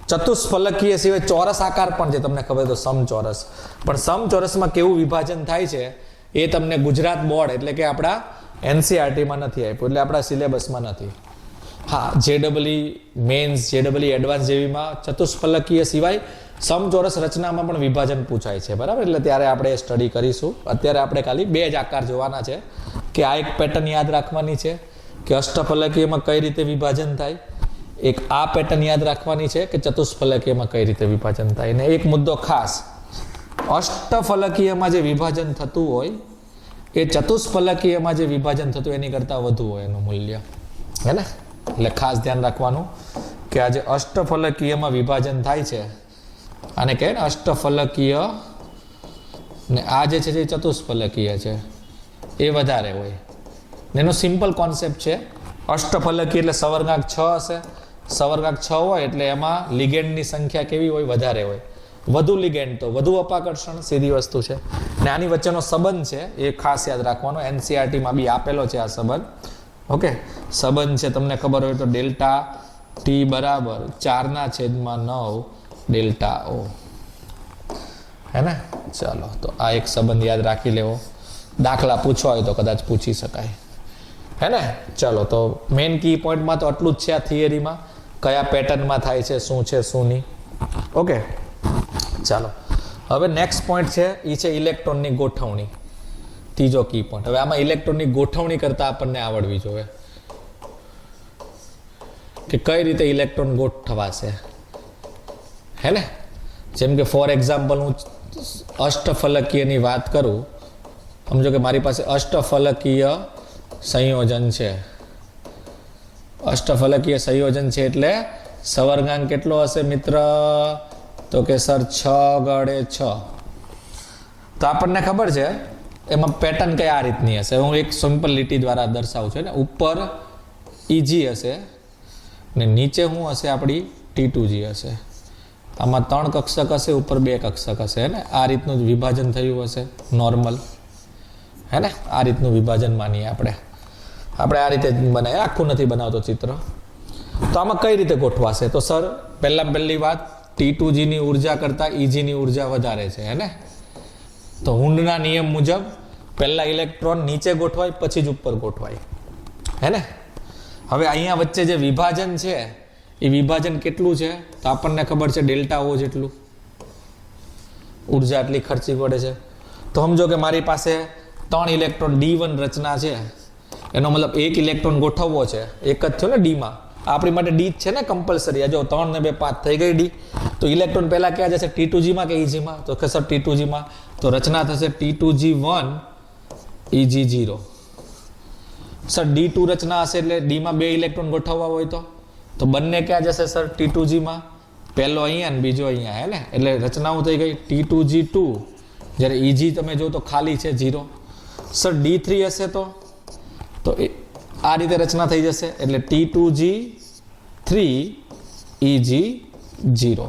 ચતુષ્ફલકીય સિવાય ચોરસ આકાર પણ છે, તમને ખબર તો સમચોરસ. પણ સમચોરસમાં કેવું વિભાજન થાય છે એ તમને ગુજરાત બોર્ડ એટલે કે આપણા NCERTમાં નથી આપ્યું, એટલે આપણા સિલેબસમાં નથી. હા, JEE મેન્સ, JEE એડવાન્સ જેવીમાં ચતુષ્ફલકીય સિવાય સમચોરસ રચનામાં પણ વિભાજન પૂછાય છે, બરાબર? એટલે ત્યારે આપણે સ્ટડી કરીશું. અત્યારે આપણે ખાલી 2 જ આકાર જોવાના છે, કે આ એક પેટર્ન યાદ રાખવાની છે કે અષ્ટફલકીયમાં કઈ રીતે વિભાજન થાય. એક આ પેટર્ન યાદ રાખવાની છે કે ચતુષ્ફલકીયમાં કઈ રીતે વિભાજન થાય. અને એક મુદ્દો ખાસ, અષ્ટફલકીયમાં જે વિભાજન થતું હોય એ ચતુષ્ફલકીયમાં જે વિભાજન થતું એની કરતાં વધુ હોય એનું મૂલ્ય. હે ને, એટલે ખાસ ધ્યાન રાખવાનું કે આ જે અષ્ટફલકીયમાં વિભાજન થાય છે આને કહે ને અષ્ટફલકીય, ને આ જે છે એ ચતુષ્ફલકીય છે એ વધારે હોય. એનો સિમ્પલ કોન્સેપ્ટ છે. અષ્ટફલકીય એટલે સવર્ગાંક 6 હશે. સવર્ગાંક 6 હોય એટલે એમાં લિગેન્ડની સંખ્યા કેવી હોય? વધારે હોય. વધુ લિગેન્ડ તો વધુ અપાકર્ષણ, સીધી વસ્તુ છે. ને આની વચ્ચેનો સંબંધ છે એ ખાસ યાદ રાખવાનો. NCERTમાં બી આપેલો છે આ સંબંધ. ઓકે, સંબંધ છે તમને ખબર હોય તો ડેલ્ટા ટી બરાબર 4/9 ડેલ્ટા ઓ. હે ને, ચાલો, તો આ એક સંબંધ યાદ રાખી લેવો. દાખલા પૂછવા હોય તો કદાચ પૂછી શકાય. હે ને, ચાલો, તો મેઇન કી પોઈન્ટમાં તો આટલું જ છે. આ થિયરીમાં કયા પેટર્નમાં થાય છે, શું છે શું નહીં. ઓકે, ચાલો, હવે નેક્સ્ટ પોઈન્ટ છે એ છે ઇલેક્ટ્રોનની ગોઠવણી. ત્રીજો કી પોઈન્ટ. હવે આમાં ઇલેક્ટ્રોનની ગોઠવણી કરતા આપણને આવડવી જોઈએ કે કઈ રીતે ઇલેક્ટ્રોન ગોઠવાશે. હે ને, જેમ કે ફોર એક્ઝામ્પલ હું અષ્ટફલકીયની વાત કરું, સમજો કે મારી પાસે અષ્ટફલકીય સંયોજન છે. અષ્ટફલકીય સંયોજન છે એટલે સવર્ગાંક કેટલો હશે મિત્ર? તો કે સર 6 * 6. તો આપણને ખબર છે એમાં પેટર્ન કઈ આ રીતની હશે. હું એક સિમ્પલ લીટી દ્વારા દર્શાવું છું ને. ઉપર ઈજી હશે ને નીચે શું હશે? આપણી T2G હશે. આમાં 3 કક્ષક હશે, ઉપર 2 કક્ષક હશે, હે ને? આ રીતનું વિભાજન થયું હશે નોર્મલ, હે ને? આ રીતનું વિભાજન માનીએ આપણે આ રીતે બનાવીએ, આખું નથી બનાવતો ચિત્ર. તો આમાં કઈ રીતે ગોઠવાશે? તો સર પહેલી વાત, T2G ની ઉર્જા કરતાં EG ની ઉર્જા વધારે છે, હે ને? તો હુન્ડના નિયમ મુજબ પહેલા ઇલેક્ટ્રોન નીચે ગોઠવાય, પછી જ ઉપર ગોઠવાય, હે ને? હવે અહીંયા વચ્ચે જે વિભાજન છે એ વિભાજન કેટલું છે? તો આપણને ખબર છે ડેલ્ટા O જેટલું ઉર્જા એટલી ખર્ચી પડે છે. તો સમજો કે મારી પાસે 3 ઇલેક્ટ્રોન D1 રચના છે, એનો મતલબ એક ઇલેક્ટ્રોન ગોઠવવો છે, એક જ થયો ને ડીમાં, આપણી માટે ડી છે ને કમ્પલસરી. જો 3 ને 2 5 થઈ ગઈ ડી. તો ઇલેક્ટ્રોન પહેલા ક્યાં જશે? T2G માં કે EG માં? તો કે સર T2G માં. તો રચના થશે T2G1 EG0. સર D2 રચના હશે એટલે ડીમાં 2 ઇલેક્ટ્રોન ગોઠવવા હોય તો બંને ક્યાં જશે સર? T2G માં. પહેલો અહીંયા ને બીજો અહીંયા, હે ને? એટલે રચનાઓ થઈ ગઈ T2G2. જ્યારે EG તમે જો તો ખાલી છે 0. સર D3 હશે તો આ રીતે રચના થઈ જશે એટલે T2G3 EG0.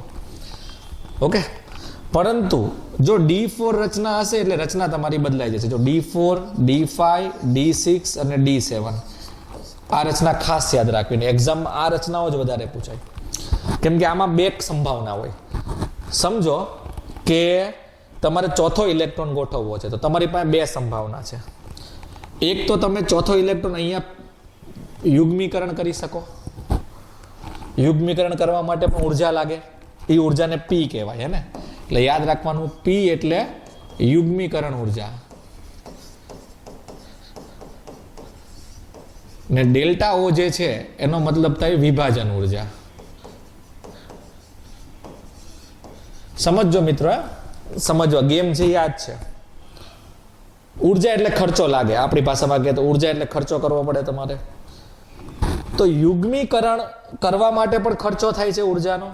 ઓકે. પરંતુ જો D4 રચના હશે એટલે રચના તમારી બદલાઈ જશે. જો D4, D5, D6 અને D7, આ રચના ખાસ યાદ રાખવી. એક્ઝામમાં આ રચનાઓ જ વધારે પૂછાય, કેમ કે આમાં 2 સંભાવના હોય. સમજો કે તમારે ચોથો ઇલેક્ટ્રોન ગોઠવવો છે, તો તમારી પાસે 2 સંભાવના છે. એક તો તમે ચોથો ઇલેક્ટ્રોન અહીંયા યુગ્મીકરણ કરી શકો. યુગ્મીકરણ કરવા માટે પણ ઉર્જા લાગે, એ ઉર્જાને P કહેવાય, હે ને? એટલે યાદ રાખવાનું, P એટલે યુગ્મીકરણ ઉર્જા, ને ડેલ્ટા O જે છે એનો મતલબ થાય વિભાજન ઉર્જા. સમજો મિત્રો, સમજવા ગેમ છે, યાદ છે. ઉર્જા એટલે ખર્ચો લાગે, આપણી ભાષામાં કહે તો ઉર્જા એટલે ખર્ચો કરવો પડે તમારે. તો યુગ્મીકરણ કરવા માટે પણ ખર્ચો થાય છે ઉર્જાનો,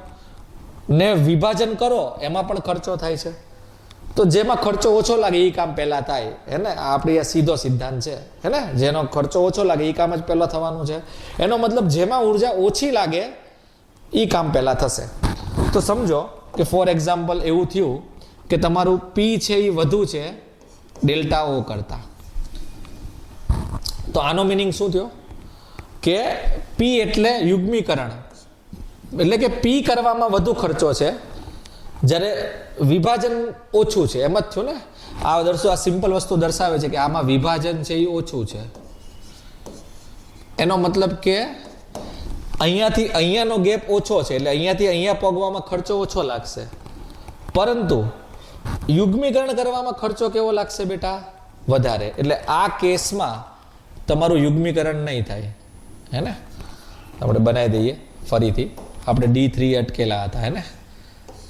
ને વિભાજન કરો એમાં પણ ખર્ચો થાય છે. તો જેમાં ખર્ચો ઓછો લાગે એ કામ પહેલા થાય, હે ને? આપણી આ સીધો સિદ્ધાંત છે, હે ને? જેનો ખર્ચો ઓછો લાગે એ કામ જ પહેલા થવાનું છે. એનો મતલબ જેમાં ઉર્જા ઓછી લાગે એ કામ પહેલા થશે. તો સમજો કે ફોર એક્ઝામ્પલ એવું થયું કે તમારું P છે એ વધુ છે ડેલ્ટા O કરતા. તો આનો મિનિંગ શું થયો? કે P એટલે યુગ્મીકરણ, એટલે કે P કરવામાં વધુ ખર્ચો છે, જ્યારે વિભાજન ઓછું છે. એમ જ થયું ને? આ સિમ્પલ વસ્તુ દર્શાવે છે કે આમાં વિભાજન છે એ ઓછું છે. એનો મતલબ કે અહીંયાથી અહીંયાનો ગેપ ઓછો છે, એટલે અહીંયાથી અહીંયા પગવામાં ખર્ચો ઓછો લાગશે. પરંતુ યુગ્મીકરણ કરવામાં ખર્ચો કેવો લાગશે બેટા? વધારે. એટલે આ કેસમાં તમારું યુગ્મીકરણ નહીં થાય, હે ને? આપણે બનાવી દઈએ ફરીથી. આપણે D3 અટકેલા હતા, હે ને?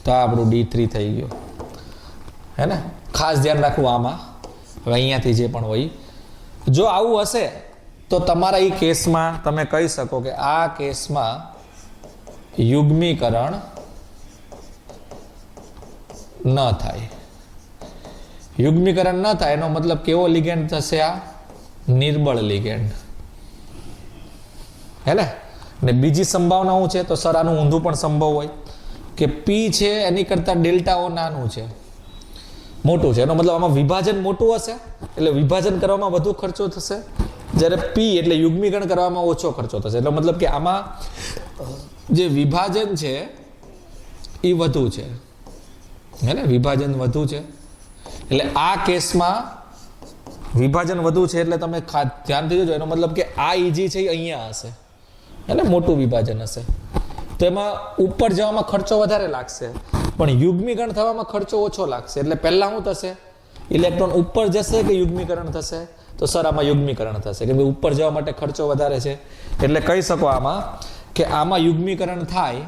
તો આ આપણું D3 થઈ ગયું, હે ને? ખાસ ધ્યાન રાખવું આમાં. હવે અહીંયાથી જે પણ હોય, જો આવું હશે તો તમારા એ કેસમાં તમે કહી શકો કે આ કેસમાં યુગ્મીકરણ ન થાય. યુગ્મીકરણ ન થાય એનો મતલબ કેવો લિગેન્ડ થશે? આ નિર્બળ લિગેન્ડ, હે ને? ને બીજી સંભાવના શું છે? તો સર આનું ઊંધું પણ સંભવ હોય કે P છે એની કરતાં ડેલ્ટા O નાનું છે, મોટું છે. એનો મતલબ આમાં વિભાજન મોટું હશે એટલે વિભાજન કરવામાં વધુ ખર્ચો થશે, જ્યારે P એટલે યુગ્મીકરણ કરવામાં ઓછો ખર્ચો થશે. એટલે મતલબ કે આમાં જે વિભાજન છે એ વધુ છે, હે ને? વિભાજન વધુ છે એટલે આ કેસમાં વિભાજન વધુ છે એટલે તમે ધ્યાનથી જોજો. એનો મતલબ કે આ EG છે એ અહીંયા હશે, હે ને? મોટું વિભાજન હશે. તો એમાં ઉપર જવામાં ખર્ચો વધારે લાગશે, પણ યુગ્મીકરણ થવામાં ખર્ચો ઓછો લાગશે. એટલે પહેલા શું થશે? ઇલેક્ટ્રોન ઉપર જશે કે યુગ્મીકરણ થશે? તો સર આમાં યુગ્મીકરણ થશે, કે ઉપર જવા માટે ખર્ચો વધારે છે. એટલે કહી શકો આમાં કે આમાં યુગ્મીકરણ થાય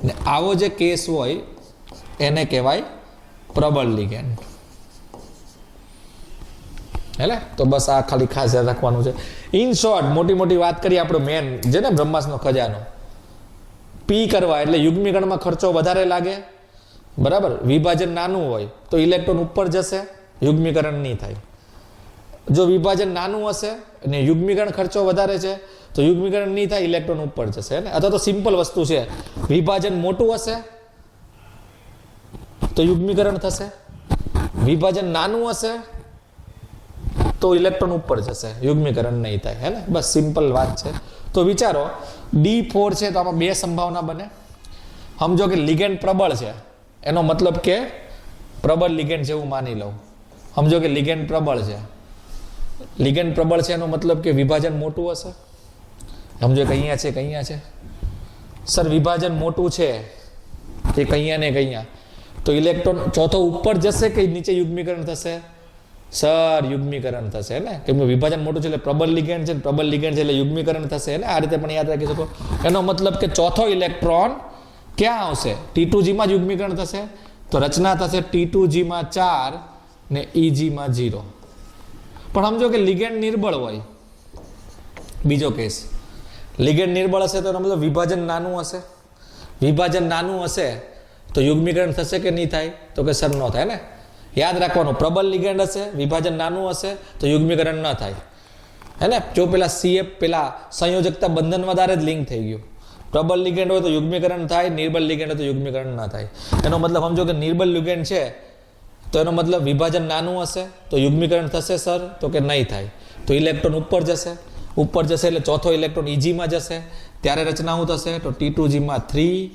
ને આવો જે કેસ હોય એને કહેવાય પ્રબળ લિગેન્ડ. હેને? તો બસ આ ખાલી ખાસ યાદ રાખવાનું છે. ઇન શોર્ટ મોટી મોટી વાત કરીએ, આપણો મેન છે ને બ્રહ્માસ્ત્રનો ખજાનો. પી કરવા એટલે યુગ્મીકરણમાં ખર્ચો વધારે લાગે, બરાબર. વિભાજન નાનું હોય તો ઇલેક્ટ્રોન ઉપર જશે, યુગ્મીકરણ નહીં થાય. જો વિભાજન નાનું હશે અને યુગ્મીકરણ ખર્ચો વધારે છે તો યુગ્મીકરણ નહીં થાય, ઇલેક્ટ્રોન ઉપર જશે. ને અથવા તો સિમ્પલ વસ્તુ છે, વિભાજન મોટું હશે તો યુગ્મીકરણ થશે, વિભાજન નાનું હશે તો ઇલેક્ટ્રોન ઉપર જશે, યુગ્મીકરણ નહીં થાય. હે ને? બસ સિમ્પલ વાત છે. તો વિચારો D4 છે તો આમાં બે સંભાવના બને. સમજો કે લિગેન્ડ પ્રબળ છે, એનો મતલબ કે પ્રબળ લિગેન્ડ જેવું માની લઉં. સમજો કે લિગેન્ડ પ્રબળ છે, લિગેન્ડ પ્રબળ છે એનો મતલબ કે વિભાજન મોટું હશે. સમજો કે અહીંયા છે કે અહીંયા છે. સર વિભાજન મોટું છે કે કઅહીંયા ને કઅહીંયા, તો ઇલેક્ટ્રોન ચોથો ઉપર જશે કે નીચે યુગ્મીકરણ થશે? સર યુગ્મીકરણ થશે ને, કેમ કે વિભાજન મોટું છે એટલે પ્રબળ લિગેન્ડ છે, પ્રબળ લિગેન્ડ છે એટલે યુગ્મીકરણ થશે ને. આ રીતે પણ યાદ રાખી શકો. એનો મતલબ કે ચોથો ઇલેક્ટ્રોન ક્યાં આવશે? T2G માં જ યુગ્મીકરણ થશે, તો રચના થશે T2G માં 4 ને EG માં 0. પણ સમજો કે લિગેન્ડ નિર્બળ હોય, બીજો કેસ, લિગેન્ડ નિર્બળ હશે તો એનો મતલબ વિભાજન નાનું હશે. વિભાજન નાનું હશે તો યુગ્મીકરણ થશે કે નહીં થાય? તો કે સર ન થાય ને. યાદ રાખવાનું, પ્રબળ લિગેન્ડ હશે, વિભાજન નાનું હશે તો યુગ્મીકરણ ન થાય. હે ને? જો પેલા CF પેલા સંયોજકતા બંધન વધારે જ લિંક થઈ ગયું. પ્રબળ લિગેન્ડ હોય તો યુગ્મીકરણ થાય, નિર્બળ લિગેન્ડ હોય તો યુગ્મીકરણ ન થાય. એનો મતલબ સમજો કે નિર્બળ લિગેન્ડ છે તો એનો મતલબ વિભાજન નાનું હશે તો યુગ્મીકરણ થશે સર? તો કે નહીં થાય. તો ઇલેક્ટ્રોન ઉપર જશે, ઉપર જશે એટલે ચોથો ઇલેક્ટ્રોન EG માં જશે, ત્યારે રચના શું થશે? તો T2G માં 3,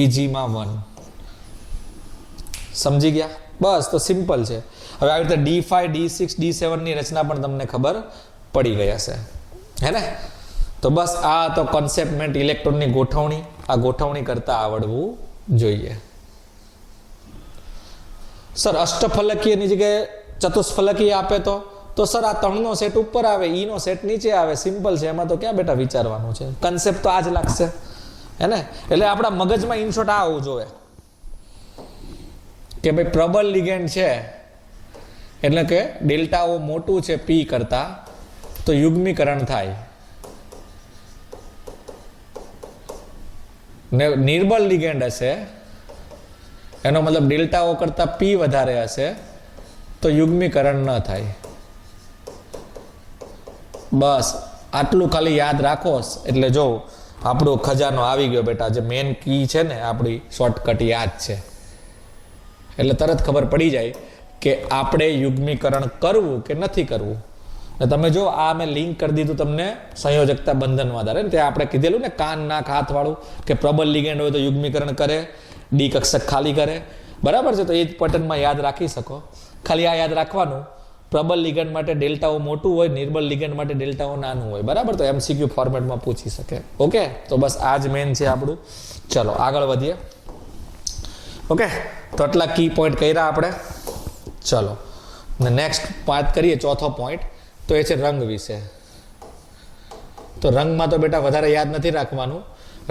EG માં 1. સમજી ગયા? બસ, તો સિમ્પલ છે. હવે આવી રીતે D5, D6, D7 ની રચના પણ તમને ખબર પડી ગઈ હશે. હે ને? તો બસ આ તો કોન્સેપ્ટ મેન્ટ ઇલેક્ટ્રોનની ગોઠવણી, આ ગોઠવણી કરતા આવડવું જોઈએ. સર અષ્ટફલકીયની જગ્યાએ ચતુષ્ફલકીય આપે તો સર આ 3 નો સેટ ઉપર આવે, E નો સેટ નીચે આવે. સિમ્પલ છે, એમાં તો ક્યાં બેટા વિચારવાનું છે. કન્સેપ્ટ તો આ જ લાગશે. હે ને? એટલે આપણા મગજમાં ઇનશોર્ટ આ આવવું જોઈએ કે ભાઈ પ્રબળ લિગેન્ડ છે એટલે કે ડેલ્ટા O મોટું છે P કરતા, તો યુગ્મીકરણ થાય. ને નિર્બળ લિગેન્ડ હશે એનો મતલબ ડેલ્ટા O કરતા P વધારે હશે તો યુગ્મીકરણ ન થાય. બસ આટલું ખાલી યાદ રાખો એટલે જો આપણો ખજાનો આવી ગયો બેટા. જે મેન કી છે ને આપણી શોર્ટકટ યાદ છે એટલે તરત ખબર પડી જાય કે આપણે યુગ્મીકરણ કરવું કે નથી કરવું. ને તમે જો આ મેં લિંક કરી દીધું તમને સંયોજકતા બંધનમાં આધારે, ત્યાં આપણે કીધેલું ને કાન નાક હાથ વાળું કે પ્રબળ લિગેન્ડ હોય તો યુગ્મીકરણ કરે, ડી કક્ષક ખાલી કરે. બરાબર છે? તો એ જ પેટર્નમાં યાદ રાખી શકો. ખાલી આ યાદ રાખવાનું, પ્રબળ લિગેન્ડ માટે ડેલ્ટા O મોટું હોય, નિર્બળ લિગેન્ડ માટે ડેલ્ટા O નાનું હોય. બરાબર? તો MCQ ફોર્મેટમાં પૂછી શકે. ઓકે, તો બસ આ જ મેન છે આપણું. ચલો આગળ વધીએ. ઓકે, તો આટલા કી પોઈન્ટ કર્યા આપણે. ચલો ને નેક્સ્ટ વાત કરીએ, ચોથો પોઈન્ટ, તો એ છે રંગ વિશે. તો રંગમાં તો બેટા વધારે યાદ નથી રાખવાનું.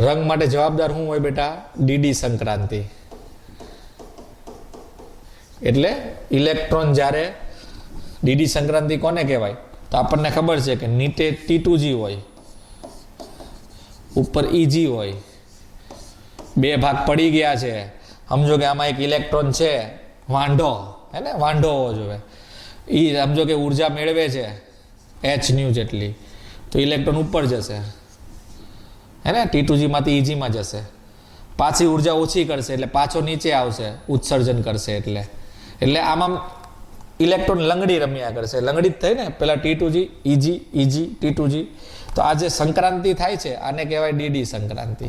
રંગ માટે જવાબદાર શું હોય બેટા? DD સંક્રાંતિ. એટલે ઇલેક્ટ્રોન જ્યારે DD સંક્રાંતિ કોને કહેવાય? તો આપણને ખબર છે કે નીચે T2G હોય, ઉપર EG હોય, બે ભાગ પડી ગયા છે. સમજો કે આમાં એક ઇલેક્ટ્રોન છે વાંઢો, હે ને? વાંઢો હોવો જોઈએ. એ સમજો કે ઉર્જા મેળવે છે hν જેટલી, તો ઇલેક્ટ્રોન ઉપર જશે, હે ને? T2G માંથી EG માં જશે. પાછી ઉર્જા ઓછી કરશે એટલે પાછો નીચે આવશે, ઉત્સર્જન કરશે. એટલે આમાં ઇલેક્ટ્રોન લંગડી રમ્યા કરશે. લંગડી જ થઈ ને, પેલા T2G, EG, EG, T2G. તો આ જે સંક્રાંતિ થાય છે આને કહેવાય DD સંક્રાંતિ.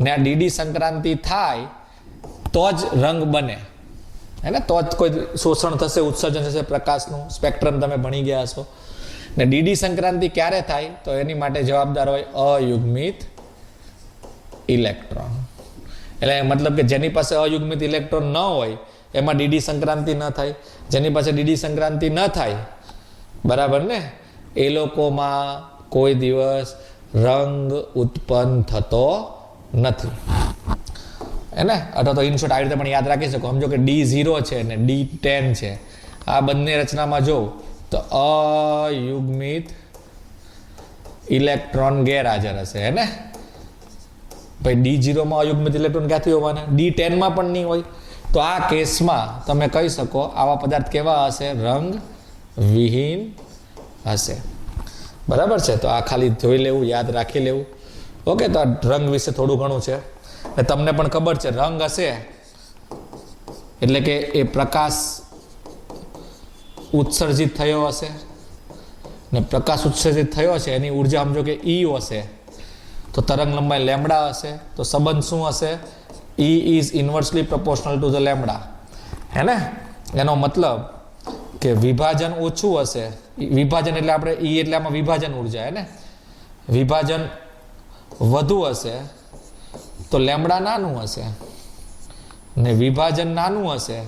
ને આ DD સંક્રાંતિ થાય તો જ રંગ બને, હે ને? તો જ કોઈ શોષણ થશે, ઉત્સર્જન થશે પ્રકાશનું. સ્પેક્ટ્રમ તમે ભણી ગયા છો. ને DD સંક્રાંતિ ક્યારે થાય? તો એની માટે જવાબદાર હોય અયુગ્મિત ઇલેક્ટ્રોન. એટલે મતલબ કે જેની પાસે અયુગ્મિત ઇલેક્ટ્રોન ન હોય એમાં DD સંક્રાંતિ ન થાય. જેની પાસે DD સંક્રાંતિ ન થાય, બરાબર ને, એ લોકોમાં કોઈ દિવસ રંગ ઉત્પન્ન થતો નથી. હે ને, અથવા તો ઇનશોર્ટ આવી રીતે પણ યાદ રાખી શકો. સમજો કે D0 છે ને D10 છે, આ બંને રચનામાં જોઉં તો અયુગ્મિત ઇલેક્ટ્રોન ગેરહાજર હશે, હે ને. ભાઈ D0 માં અયુગ્મિત ઇલેક્ટ્રોન ક્યાંથી હોવાના? D10 માં પણ નહીં હોય. તો આ કેસમાં તમે કહી શકો આવા પદાર્થ કેવા હશે? રંગ વિહીન હશે. બરાબર છે. તો આ ખાલી જોઈ લેવું, યાદ રાખી લેવું. ઓકે, તો આ રંગ વિશે થોડું ઘણું છે. ને તમને પણ ખબર છે રંગ હશે એટલે કે એ પ્રકાશ ઉત્સર્જિત થયો હશે, ને પ્રકાશ ઉત્સર્જિત થયો છે એની ઉર્જા સમજો કે E હશે, તો તરંગ લંબાઈ લેમ્ડા હશે. તો સંબંધ શું હશે? E is inversely proportional to the lambda, હે ને. એનો મતલબ કે વિભાજન ઓછું હશે. વિભાજન એટલે આપણે E એટલે આમાં વિભાજન ઉર્જા, હે ને. વિભાજન વધુ હશે તો લેમ્ડા નાનું હશે, ને વિભાજન નાનું હશે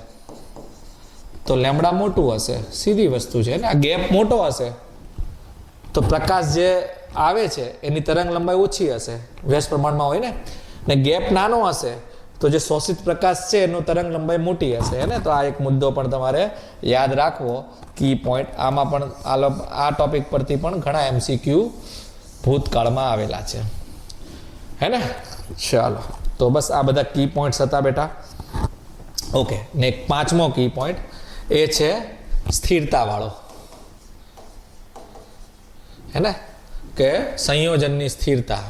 તો લેમ્ડા મોટું હશે. સીધી વસ્તુ છે ને. આ ગેપ મોટો હશે તો પ્રકાશ જે આવે છે એની તરંગ લંબાઈ ઓછી હશે, વ્યસ્ત પ્રમાણમાં હોય ને ગેપ નાનો હશે તો જે શોષિત પ્રકાશ છે એનો તરંગ લંબાઈ મોટી હશે, હે ને. તો આ એક મુદ્દો પણ તમારે યાદ રાખવો, કી પોઈન્ટ. આમાં પણ આ ટોપિક પરથી પણ ઘણા MCQ ભૂતકાળમાં આવેલા છે, હે ને. ચાલો, તો બસ આ બધા કી પોઈન્ટ્સ હતા બેટા. ઓકે, ને એક પાંચમો કી પોઈન્ટ એ છે સ્થિરતા વાળો, હે ને, કે સંયોજનની સ્થિરતા.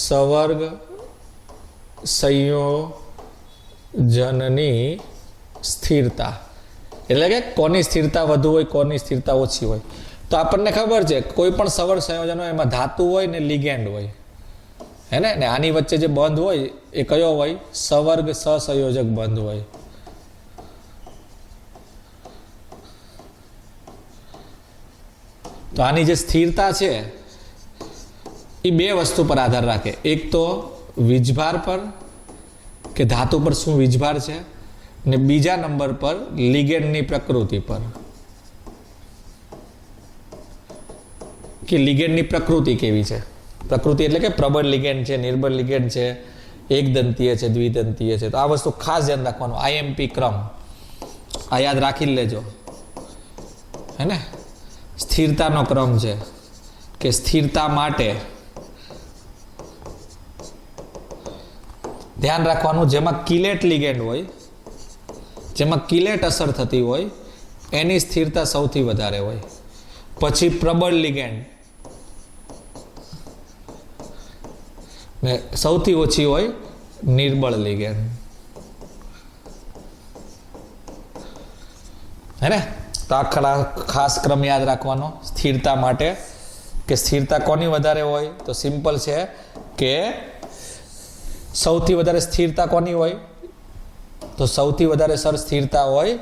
સવર્ગ સંયોજનની સ્થિરતા એટલે કે કોની સ્થિરતા વધુ હોય, કોની સ્થિરતા ઓછી હોય. તો આપણને ખબર છે કોઈ પણ સવર્ગ સંયોજન હોય એમાં ધાતુ હોય ને લિગેન્ડ હોય, હે ને. આની વચ્ચે જે બંધ હોય એ કયો હોય? સવર્ગ સહસંયોજક બંધ હોય. તો આની જે સ્થિરતા છે એ બે વસ્તુ પર આધાર રાખે. એક તો વીજભાર પર કે ધાતુ પર શું વીજભાર છે, ને બીજા નંબર પર લિગેન્ડની પ્રકૃતિ પર કે લિગેન્ડની પ્રકૃતિ કેવી છે. પ્રકૃતિ એટલે કે પ્રબળ લિગેન્ડ છે, નિર્બળ લિગેન્ડ છે, એકદંતીય છે, દ્વિદંતીય છે. તો આ વસ્તુ ખાસ ધ્યાન રાખવાનું. IMP ક્રમ આ યાદ રાખી લેજો, હે ને. સ્થિરતાનો ક્રમ છે કે સ્થિરતા માટે ધ્યાન રાખવાનું જેમાં કિલેટ લિગેન્ડ હોય, જેમાં કિલેટ અસર થતી હોય એની સ્થિરતા સૌથી વધારે હોય. પછી પ્રબળ લિગેન્ડ ને સૌથી ઓછી હોય નિર્બળ લિગેન્ડ, હે ને. તો આ ખાસ ક્રમ યાદ રાખવાનો સ્થિરતા માટે. કે સ્થિરતા કોની વધારે હોય? તો સિમ્પલ છે કે સૌથી વધારે સ્થિરતા કોની હોય? તો સૌથી વધારે સ્થિરતા હોય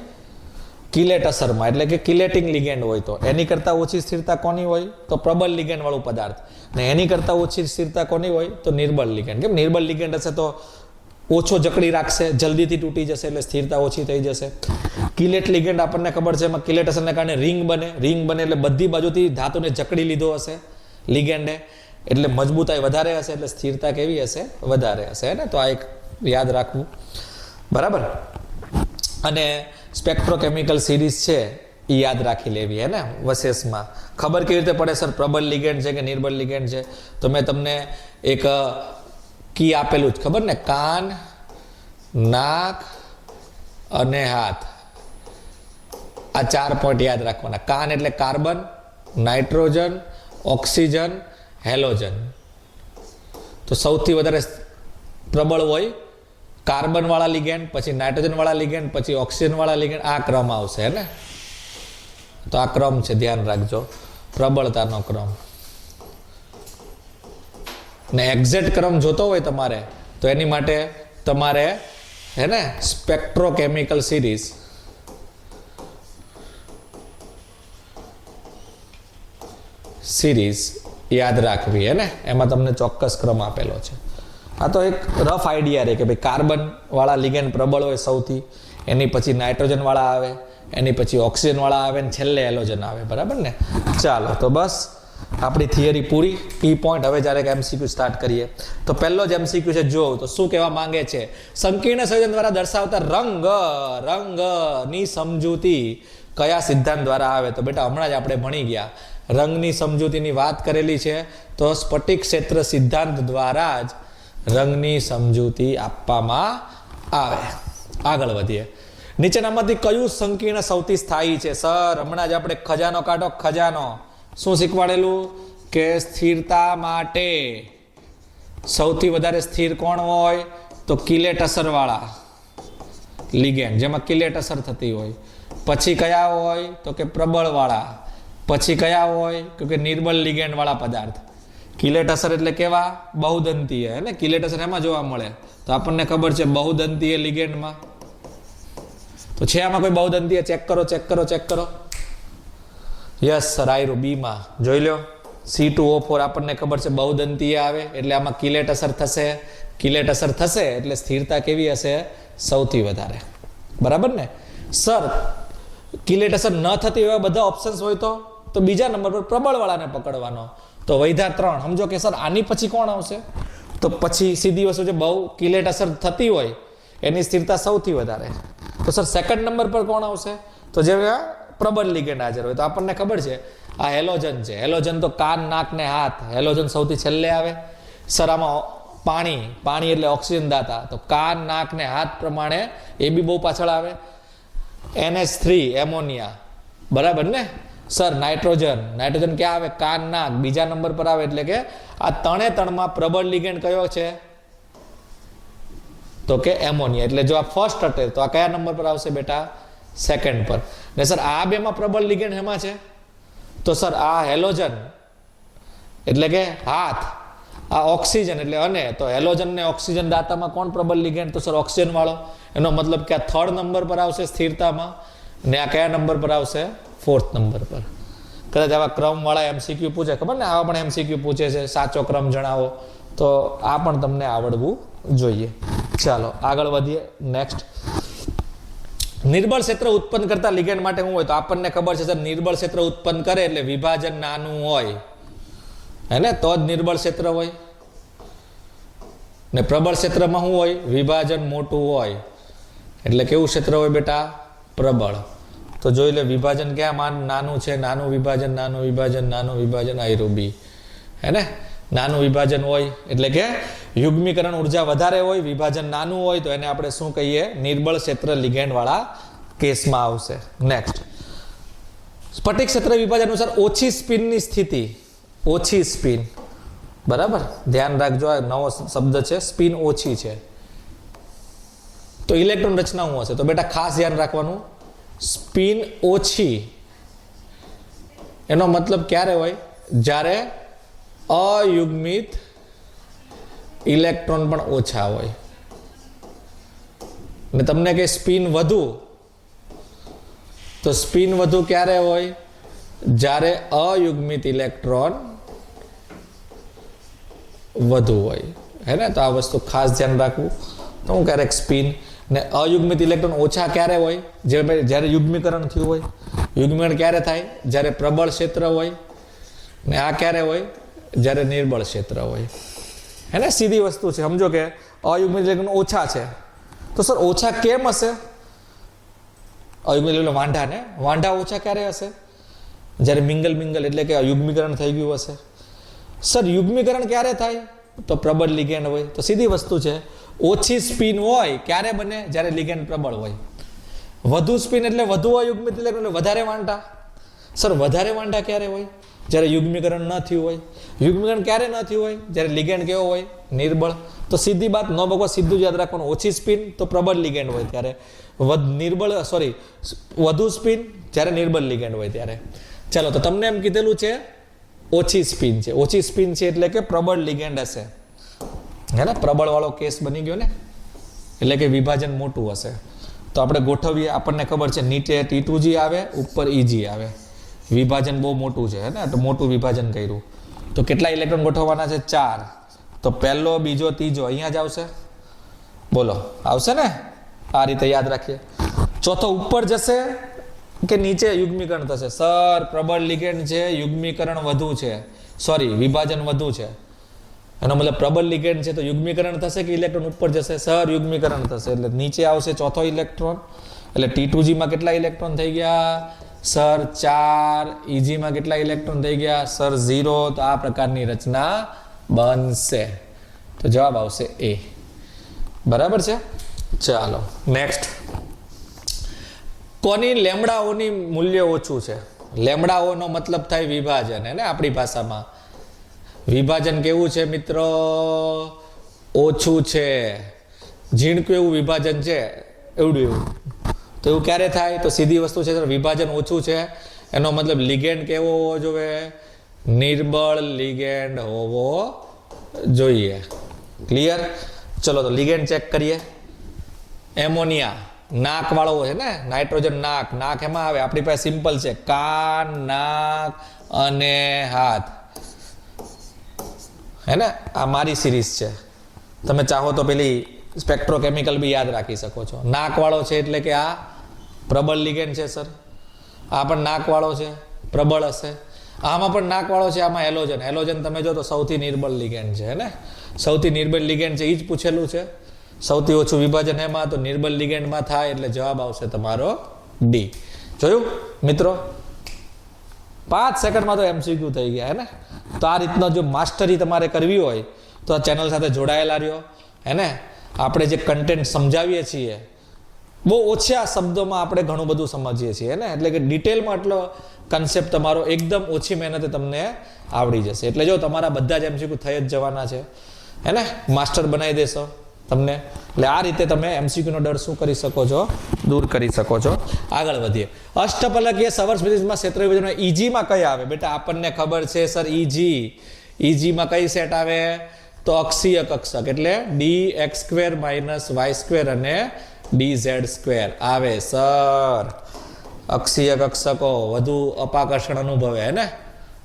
કિલેટ અસરમાં, એટલે કે કિલેટિંગ લિગેન્ડ હોય. તો એની કરતાં ઓછી સ્થિરતા કોની હોય? તો પ્રબળ લિગેન્ડ વાળું પદાર્થ. ને એની કરતાં ઓછી સ્થિરતા કોની હોય? તો નિર્બળ લિગેન્ડ. કેમ? નિર્બળ લિગેન્ડ હશે તો ઓછો જકડી રાખશે, જલ્દીથી તૂટી જશે, એટલે સ્થિરતા ઓછી થઈ જશે. કિલેટ લિગેન્ડ આપણને ખબર છે એમાં કિલેટ અસરને કારણે રિંગ બને. રિંગ બને એટલે બધી બાજુથી ધાતુને જકડી લીધો હશે લિગેન્ડે, એટલે મજબૂતાઈ વધારે હશે, એટલે સ્થિરતા કેવી હશે? વધારે હશે, હે ને. તો આ એક યાદ રાખવું, બરાબર. અને સ્પેક્ટ્રોકેમિકલ સિરીઝ છે એ યાદ રાખી લેવી, હે ને. વશેષમાં ખબર કેવી રીતે પડે સર પ્રબળ લિગેન્ડ છે કે નિર્બળ લિગેન્ડ છે? તો મેં તમને એક કી આપેલું જ, ખબર ને? કાન, નાક અને હાથ, આ 4 પોઈન્ટ યાદ રાખવાના. કાન એટલે કાર્બન, નાઇટ્રોજન, ઓક્સિજન, હેલોજન. તો સૌથી વધારે પ્રબળ હોય કાર્બન વાળા લિગેન્ડ, પછી નાઇટ્રોજન વાળા લિગેન્ડ, પછી ઓક્સિજન વાળા લિગેન્ડ. આ ક્રમ આવશે, હે ને. તો આ ક્રમ છે, ધ્યાન રાખજો, પ્રબળતાનો ક્રમ. ને એક્ઝેક્ટ ક્રમ જોતો હોય તમારે તો એની માટે તમારે, હે ને, સ્પેક્ટ્રોકેમિકલ સિરીઝ યાદ રાખવી, હે ને. એમાં તમને ચોક્કસ ક્રમ આપેલો છે. આ તો એક રફ આઈડિયા રહે કે ભાઈ કાર્બન વાળા લિગેન્ડ પ્રબળ હોય સૌથી, એની પછી નાઇટ્રોજન વાળા આવે, એની પછી ઓક્સિજન વાળા આવે, ને છેલ્લે હેલોજન આવે, બરાબર ને. ચાલો, તો બસ આપણી થિયરી પૂરી. Key point. હવે જ્યારે MCQ સ્ટાર્ટ કરીએ તો પહેલો જ MCQ છે, જો તો શું કહેવા માંગે છે? સંકીર્ણ સંયોજન દ્વારા દર્શાવતા રંગની સમજૂતી કયા સિદ્ધાંત દ્વારા આવે? તો બેટા હમણાં જ આપણે ભણી ગયા, રંગની સમજૂતીની વાત કરેલી છે. તો સ્ફટિક ક્ષેત્ર સિદ્ધાંત દ્વારા જ રંગની સમજૂતી આપવામાં આવે. આગળ વધીએ. નીચેનામાંથી કયું સંકીર્ણ સૌથી સ્થાયી છે? સર હમણાં જ આપણે ખજાનો કાઢો. ખજાનો શું શીખવાડેલું? કે સ્થિરતા માટે સૌથી વધારે સ્થિર કોણ હોય? તો કિલેટ અસરવાળા લિગેન્ડ, જેમાં કિલેટ અસર થતી હોય. પછી કયા હોય? તો કે પ્રબળવાળા. પછી કયા હોય? તો કે નિર્બળ લિગેન્ડ વાળા પદાર્થ. કિલેટ અસર એટલે કેવા? બહુદંતીય. હે ને? કિલેટ અસર એમાં જોવા મળે. તો આપણને ખબર છે બહુદંતીય લિગેન્ડમાં. તો છે આમાં કોઈ બહુદંતીય? ચેક કરો. યસ સર, આયરું બીમાં જોઈ લો. C2O4 આપણને ખબર છે બહુદંતીય આવે, એટલે આમાં કિલેટ અસર થશે. કિલેટ અસર થશે એટલે સ્થિરતા કેવી હશે? સૌથી વધારે. બરાબર ને સર? કિલેટ અસર ન થતી એવા બધા ઓપ્શન્સ હોય તો બીજા નંબર પર પ્રબળવાળાને પકડવાનો. તો વૈધા 3. સમજો કે સર આની પછી કોણ આવશે? તો પછી સીધી વસ્તુ છે, બહુ કિલેટ અસર થતી હોય એની સ્થિરતા સૌથી વધારે. તો સર સેકન્ડ નંબર પર કોણ આવશે? તો જે પ્રબળ લિગેન્ડ હાજર હોય. તો આપણને ખબર છે આ હેલોજન છે. હેલોજન તો કાન, નાક ને હાથ. હેલોજન સૌથી છેલ્લે આવે. સર આમાં પાણી એટલે ઓક્સિજન દાતા. તો કાન, નાક ને હાથ પ્રમાણે એ બી બહુ પાછળ આવે. NH3 ammonia. બરાબર ને સર? નાઇટ્રોજન ક્યાં આવે? કાન, નાક બીજા નંબર પર આવે. એટલે કે આ ત્રણમાં પ્રબળ લિગેન્ડ કયો છે? તો કે એમોનિયા. એટલે જો આ ફર્સ્ટ હટે તો આ કયા નંબર પર આવશે બેટા? સેકન્ડ પર. ને સર આ બેમાં પ્રબળ લિગેન્ડ એમાં છે. તો સર આ હેલોજન એટલે કે હાથ, આ ઓક્સિજન એટલે અને. તો હેલોજન ને ઓક્સિજન દાતામાં કોણ પ્રબળ લિગેન્ડ? તો સર ઓક્સિજન વાળો. એનો મતલબ કે આ થર્ડ નંબર પર આવશે સ્થિરતામાં, ને આ કયા નંબર પર આવશે? ફોર્થ નંબર પર. કદાચ આવા ક્રમ વાળા MCQ પૂછે, ખબર ને આવા પણ MCQ પૂછે છે, સાચો ક્રમ જણાવો. તો આ પણ તમને આવડવું જોઈએ. ચાલો આગળ વધીએ. નેક્સ્ટ, નિર્બળ ક્ષેત્ર ઉત્પન્ન કરતા લિગેન્ડ માટે શું હોય? તો આપણને ખબર છે સર, નિર્બળ ક્ષેત્ર ઉત્પન્ન કરે એટલે વિભાજન નાનું હોય, હે ને? તો જ નિર્બળ ક્ષેત્ર હોય. ને પ્રબળ ક્ષેત્રમાં શું હોય? વિભાજન મોટું હોય. એટલે કેવું ક્ષેત્ર હોય બેટા? પ્રબળ. તો જોઈ લે વિભાજન ક્યાં નાનું છે? નાનું વિભાજન આયરુબી, હે ને? નાનું વિભાજન હોય એટલે કે યુગ્મીકરણ ઉર્જા વધારે હોય, વિભાજન નાનું હોય, તો એને આપણે શું કહીએ? નિર્બળ ક્ષેત્ર લિગેન્ડ વાળા કેસમાં આવશે. નેક્સ્ટ, સ્ફટિક ક્ષેત્ર વિભાજન અનુસાર ઓછી સ્પિનની સ્થિતિ. ઓછી સ્પિન. બરાબર, ધ્યાન રાખજો, આ નવો શબ્દ છે, સ્પિન ઓછી છે. તો ઇલેક્ટ્રોન રચના શું હશે? તો બેટા ખાસ ધ્યાન રાખવાનું, સ્પિન ઓછી એનો મતલબ ક્યારે હોય? જ્યારે અયુગ્મિત ઇલેક્ટ્રોન પણ ઓછા હોય. ને તમને કે સ્પિન વધુ, તો સ્પિન વધુ ક્યારે હોય? જ્યારે અયુગ્મિત ઇલેક્ટ્રોન વધુ હોય, હે ને? તો આ વસ્તુ ખાસ ધ્યાન રાખવું. તો હું ક્યારેક સ્પિન ને અયુગ્મિત ઇલેક્ટ્રોન ઓછા ક્યારે હોય? જ્યારે યુગ્મીકરણ થયું હોય. યુગ્મીકરણ ક્યારે થાય? જ્યારે પ્રબળ ક્ષેત્ર હોય. ને આ ક્યારે હોય? જ્યારે નિર્બળ ક્ષેત્ર હોય, હે ને? સીધી વસ્તુ છે. સમજો કે અયુગ્મિત ઇલેક્ટ્રોન ઓછા છે, તો સર ઓછા કેમ હશે? અયુગ્મિત ઇલેક્ટ્રોન વાંઢા ને વાંઢા ઓછા ક્યારે હશે? જ્યારે મિંગલ એટલે કે યુગ્મીકરણ થઈ ગયું હશે. સર યુગ્મીકરણ ક્યારે થાય? તો પ્રબળ લિગેન્ડ હોય. તો સીધી વસ્તુ છે, ઓછી સ્પિન હોય ક્યારે બને? જ્યારે લિગેન્ડ પ્રબળ હોય. વધુ સ્પિન એટલે વધુ અયુગ્મિત ઇલેક્ટ્રોન, એટલે વધારે વાંઢા. સર વધારે વાંઢા ક્યારે હોય? જ્યારે યુગ્મીકરણ ન થયું હોય. યુગ્મીકરણ ક્યારે ન થયું હોય? જ્યારે લિગેન્ડ કેવો હોય? નિર્બળ. તો સીધી બાત, નો બગવા, સીધું જ યાદ રાખવાનું. ઓછી સ્પિન તો પ્રબળ લિગેન્ડ હોય ત્યારે. વધુ સ્પિન જ્યારે નિર્બળ લિગેન્ડ હોય ત્યારે. ચાલો, તો તમને એમ કીધેલું છે ઓછી સ્પિન છે. ઓછી સ્પિન છે એટલે કે પ્રબળ લિગેન્ડ હશે, હે ને? પ્રબળ વાળો કેસ બની ગયો ને, એટલે કે વિભાજન મોટું હશે. તો આપણે ગોઠવીએ. આપણને ખબર છે નીચે T2G આવે, ઉપર EG આવે. વિભાજન બહુ મોટું છે, હે ને? તો મોટું વિભાજન કર્યું. તો કેટલા ઇલેક્ટ્રોન ગોઠવવાના છે? 4. તો પહેલો, બીજો, ત્રીજો અહીંયા જ આવશે. બોલો, આવશે ને? આ રીતે યાદ રાખીએ. ચોથો ઉપર જશે કે નીચે યુગ્મીકરણ થશે. સર પ્રબળ લિગેન્ડ છે, યુગ્મીકરણ વધુ છે, સોરી વિભાજન વધુ છે. એનો મતલબ પ્રબળ લિગેન્ડ છે તો યુગ્મીકરણ થશે કે ઇલેક્ટ્રોન ઉપર જશે? સર યુગ્મીકરણ થશે, એટલે નીચે આવશે ચોથો ઇલેક્ટ્રોન. એટલે T2G માં કેટલા ઇલેક્ટ્રોન થઈ ગયા? સર 4. EG માં કેટલા ઇલેક્ટ્રોન થઈ ગયા? સર 0. તો આ પ્રકારની રચના બનશે. તો જવાબ આવશે A. બરાબર છે. ચાલો નેક્સ્ટ. કોની લેમડાઓની મૂલ્ય ઓછું છે? લેમડાઓનો મતલબ થાય વિભાજન, હે ને આપણી ભાષામાં. વિભાજન કેવું છે મિત્રો? ઓછું છે. ઝીણકું એવું વિભાજન છે, એવડું એવું. તો એવું ક્યારે થાય? તો સીધી વસ્તુ છે, વિભાજન ઓછું છે એનો મતલબ લિગેન્ડ કેવો હોવો જોઈએ? નિર્બળ લિગેન્ડ હોવો જોઈએ. ક્લિયર? ચલો તો લિગેન્ડ ચેક કરીએ. એમોનિયા નાક વાળો છે ને, નાઇટ્રોજન નાક. નાક એમાં આવે, આપણી પાસે સિમ્પલ છે, કાન, નાક અને હાથ, હે ને. આ મારી સિરીઝ છે. તમે ચાહો તો પેલી સ્પેક્ટ્રોકેમિકલ બી યાદ રાખી શકો છો. નાક વાળો છે એટલે કે આ પ્રબળ લિગેન્ડ છે સર. આ પણ નાક વાળો છે, પ્રબળ હશે. આમાં પણ નાક વાળો છે, આમાં હેલોજન. હેલોજન તમે જો તો સૌથી નિર્બળ લિગેન્ડ છે, હે ને. સૌથી નિર્બળ લિગેન્ડ છે, એ જ પૂછેલું છે. સૌથી ઓછું વિભાજન એમાં, તો નિર્બળ લિગેન્ડમાં થાય, એટલે જવાબ આવશે તમારો ડી. જોયું મિત્રો? 5 સેકન્ડમાં તો MCQ થઈ ગયા, હે ને. તો આ રીતનો જો માસ્ટરી તમારે કરવી હોય તો આ ચેનલ સાથે જોડાયેલા રહ્યો, હે ને. આપણે જે કન્ટેન્ટ સમજાવીએ છીએ બહુ ઓછા શબ્દોમાં આપણે ઘણું બધું સમજીએ છીએ, ને. એટલે કે ડિટેલમાં એટલો કન્સેપ્ટ તમારો એકદમ ઓછી મહેનતે તમને આવડી જશે. એટલે જો તમારા બધા જ MCQ થઈ જ જવાના છે, હે ને. માસ્ટર બનાવી દેશો તમને. એટલે આ રીતે તમે MCQ નો ડર શું કરી શકો છો? દૂર કરી શકો છો. આગળ વધીએ. અષ્ટફલકીય સવર્સ મેટ્રિક્સમાં ક્ષેત્ર વિભાજન EG માં કઈ આવે? બેટા આપણને ખબર છે સર, EG માં કઈ સેટ આવે? તો અક્ષીય કક્ષક, એટલે dx² - y² અને dz² આવે સર. અક્ષીય કક્ષકો વધુ અપાકર્ષણ અનુભવે, હે ને.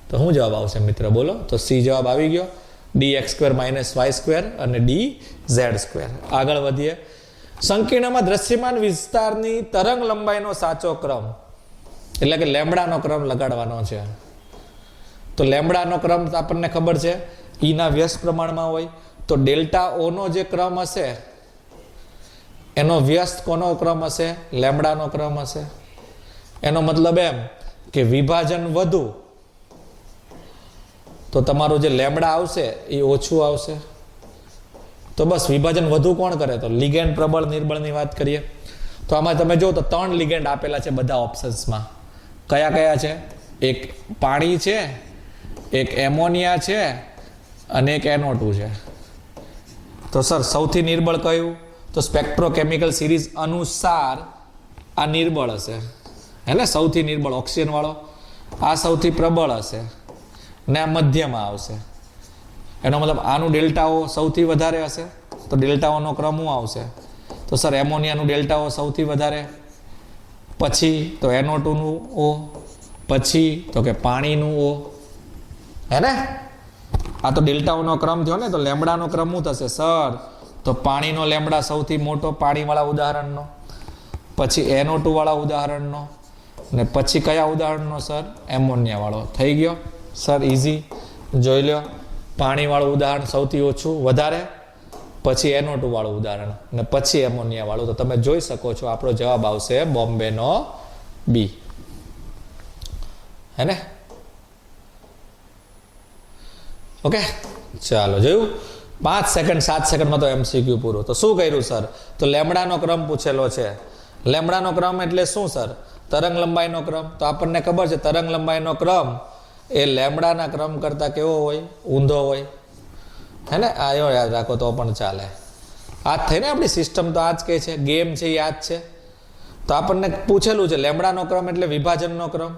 તો શું જવાબ આવશે મિત્ર? બોલો. તો C જવાબ આવી ગયો. dx² - y² અને dz². આગળ વધીએ. સંકીર્ણમાં દ્રશ્યમાન વિસ્તારની તરંગ લંબાઈનો સાચો ક્રમ, એટલે કે લેમ્બડાનો ક્રમ લગાડવાનો છે. તો લેમ્બડાનો ક્રમ આપણને ખબર છે, E ના વ્યસ્ત પ્રમાણમાં હોય. તો ડેલ્ટા O નો જે ક્રમ હશે એનો વ્યસ્ત કોનો ક્રમ હશે? લેમ્બડાનો ક્રમ હશે. એનો મતલબ એમ કે વિભાજન વધુ તો તમારું જે લેમ્બડા આવશે એ ઓછું આવશે. તો બસ વિભાજન વધુ કોણ કરે? તો લિગેન્ડ પ્રબળ નિર્બળની વાત કરીએ તો આમાં તમે જો તો 3 લિગેન્ડ આપેલા છે બધા ઓપ્શન્સમાં. કયા કયા છે? એક પાણી છે, એક એમોનિયા છે અને એક NO2 છે. તો સર સૌથી નિર્બળ કયું? તો સ્પેક્ટ્રોકેમિકલ સિરીઝ અનુસાર આ નિર્બળ હશે, હે ને. સૌથી નિર્બળ ઓક્સિજન વાળો. આ સૌથી પ્રબળ હશે ને આ મધ્યમાં આવશે. એનો મતલબ આનું ડેલ્ટાઓ સૌથી વધારે હશે, તો ડેલ્ટાઓનો ક્રમ શું આવશે? તો સર એમોનિયાનું ડેલ્ટાઓ સૌથી વધારે, પછી તો NO2 નું O, પછી તો કે પાણીનું O, હે ને. આ તો ડેલ્ટાઓનો ક્રમ થયો ને. તો લેમ્બડાનો ક્રમ શું થશે સર? તો પાણીનો લેમ્બડા સૌથી મોટો પાણીવાળા ઉદાહરણનો, પછી NO2 વાળા ઉદાહરણનો, ને પછી કયા ઉદાહરણનો સર? એમોનિયા વાળો. થઈ ગયો સર, ઇઝી. જોઈ લો. પાણીવાળું ઉદાહરણ સૌથી ઓછું વધારે, પછી NO2 વાળું ઉદાહરણ ને પછી એમોનિયા વાળું. તો તમે જોઈ શકો છો આપણો જવાબ આવશે બોમ્બેનો B, હે ને. ઓકે ચાલો, જોયું? 5 સેકન્ડ 7 સેકન્ડમાં તો MCQ પૂરું. તો શું કર્યું સર? તો લેમ્બડાનો ક્રમ પૂછેલો છે. લેમ્બડાનો ક્રમ એટલે શું સર? તરંગ લંબાઈનો ક્રમ. તો આપણને ખબર છે તરંગ લંબાઈનો ક્રમ એ લેમ્બડાના ક્રમ કરતા કેવો હોય? ઊંધો હોય, હે ને. આ યાદ રાખો તો પણ ચાલે. આ જ થઈ ને આપણી સિસ્ટમ. તો આ જ કહે છે, ગેમ છે એ આ જ છે. તો આપણને પૂછેલું છે લેમ્બડાનો ક્રમ એટલે વિભાજનનો ક્રમ.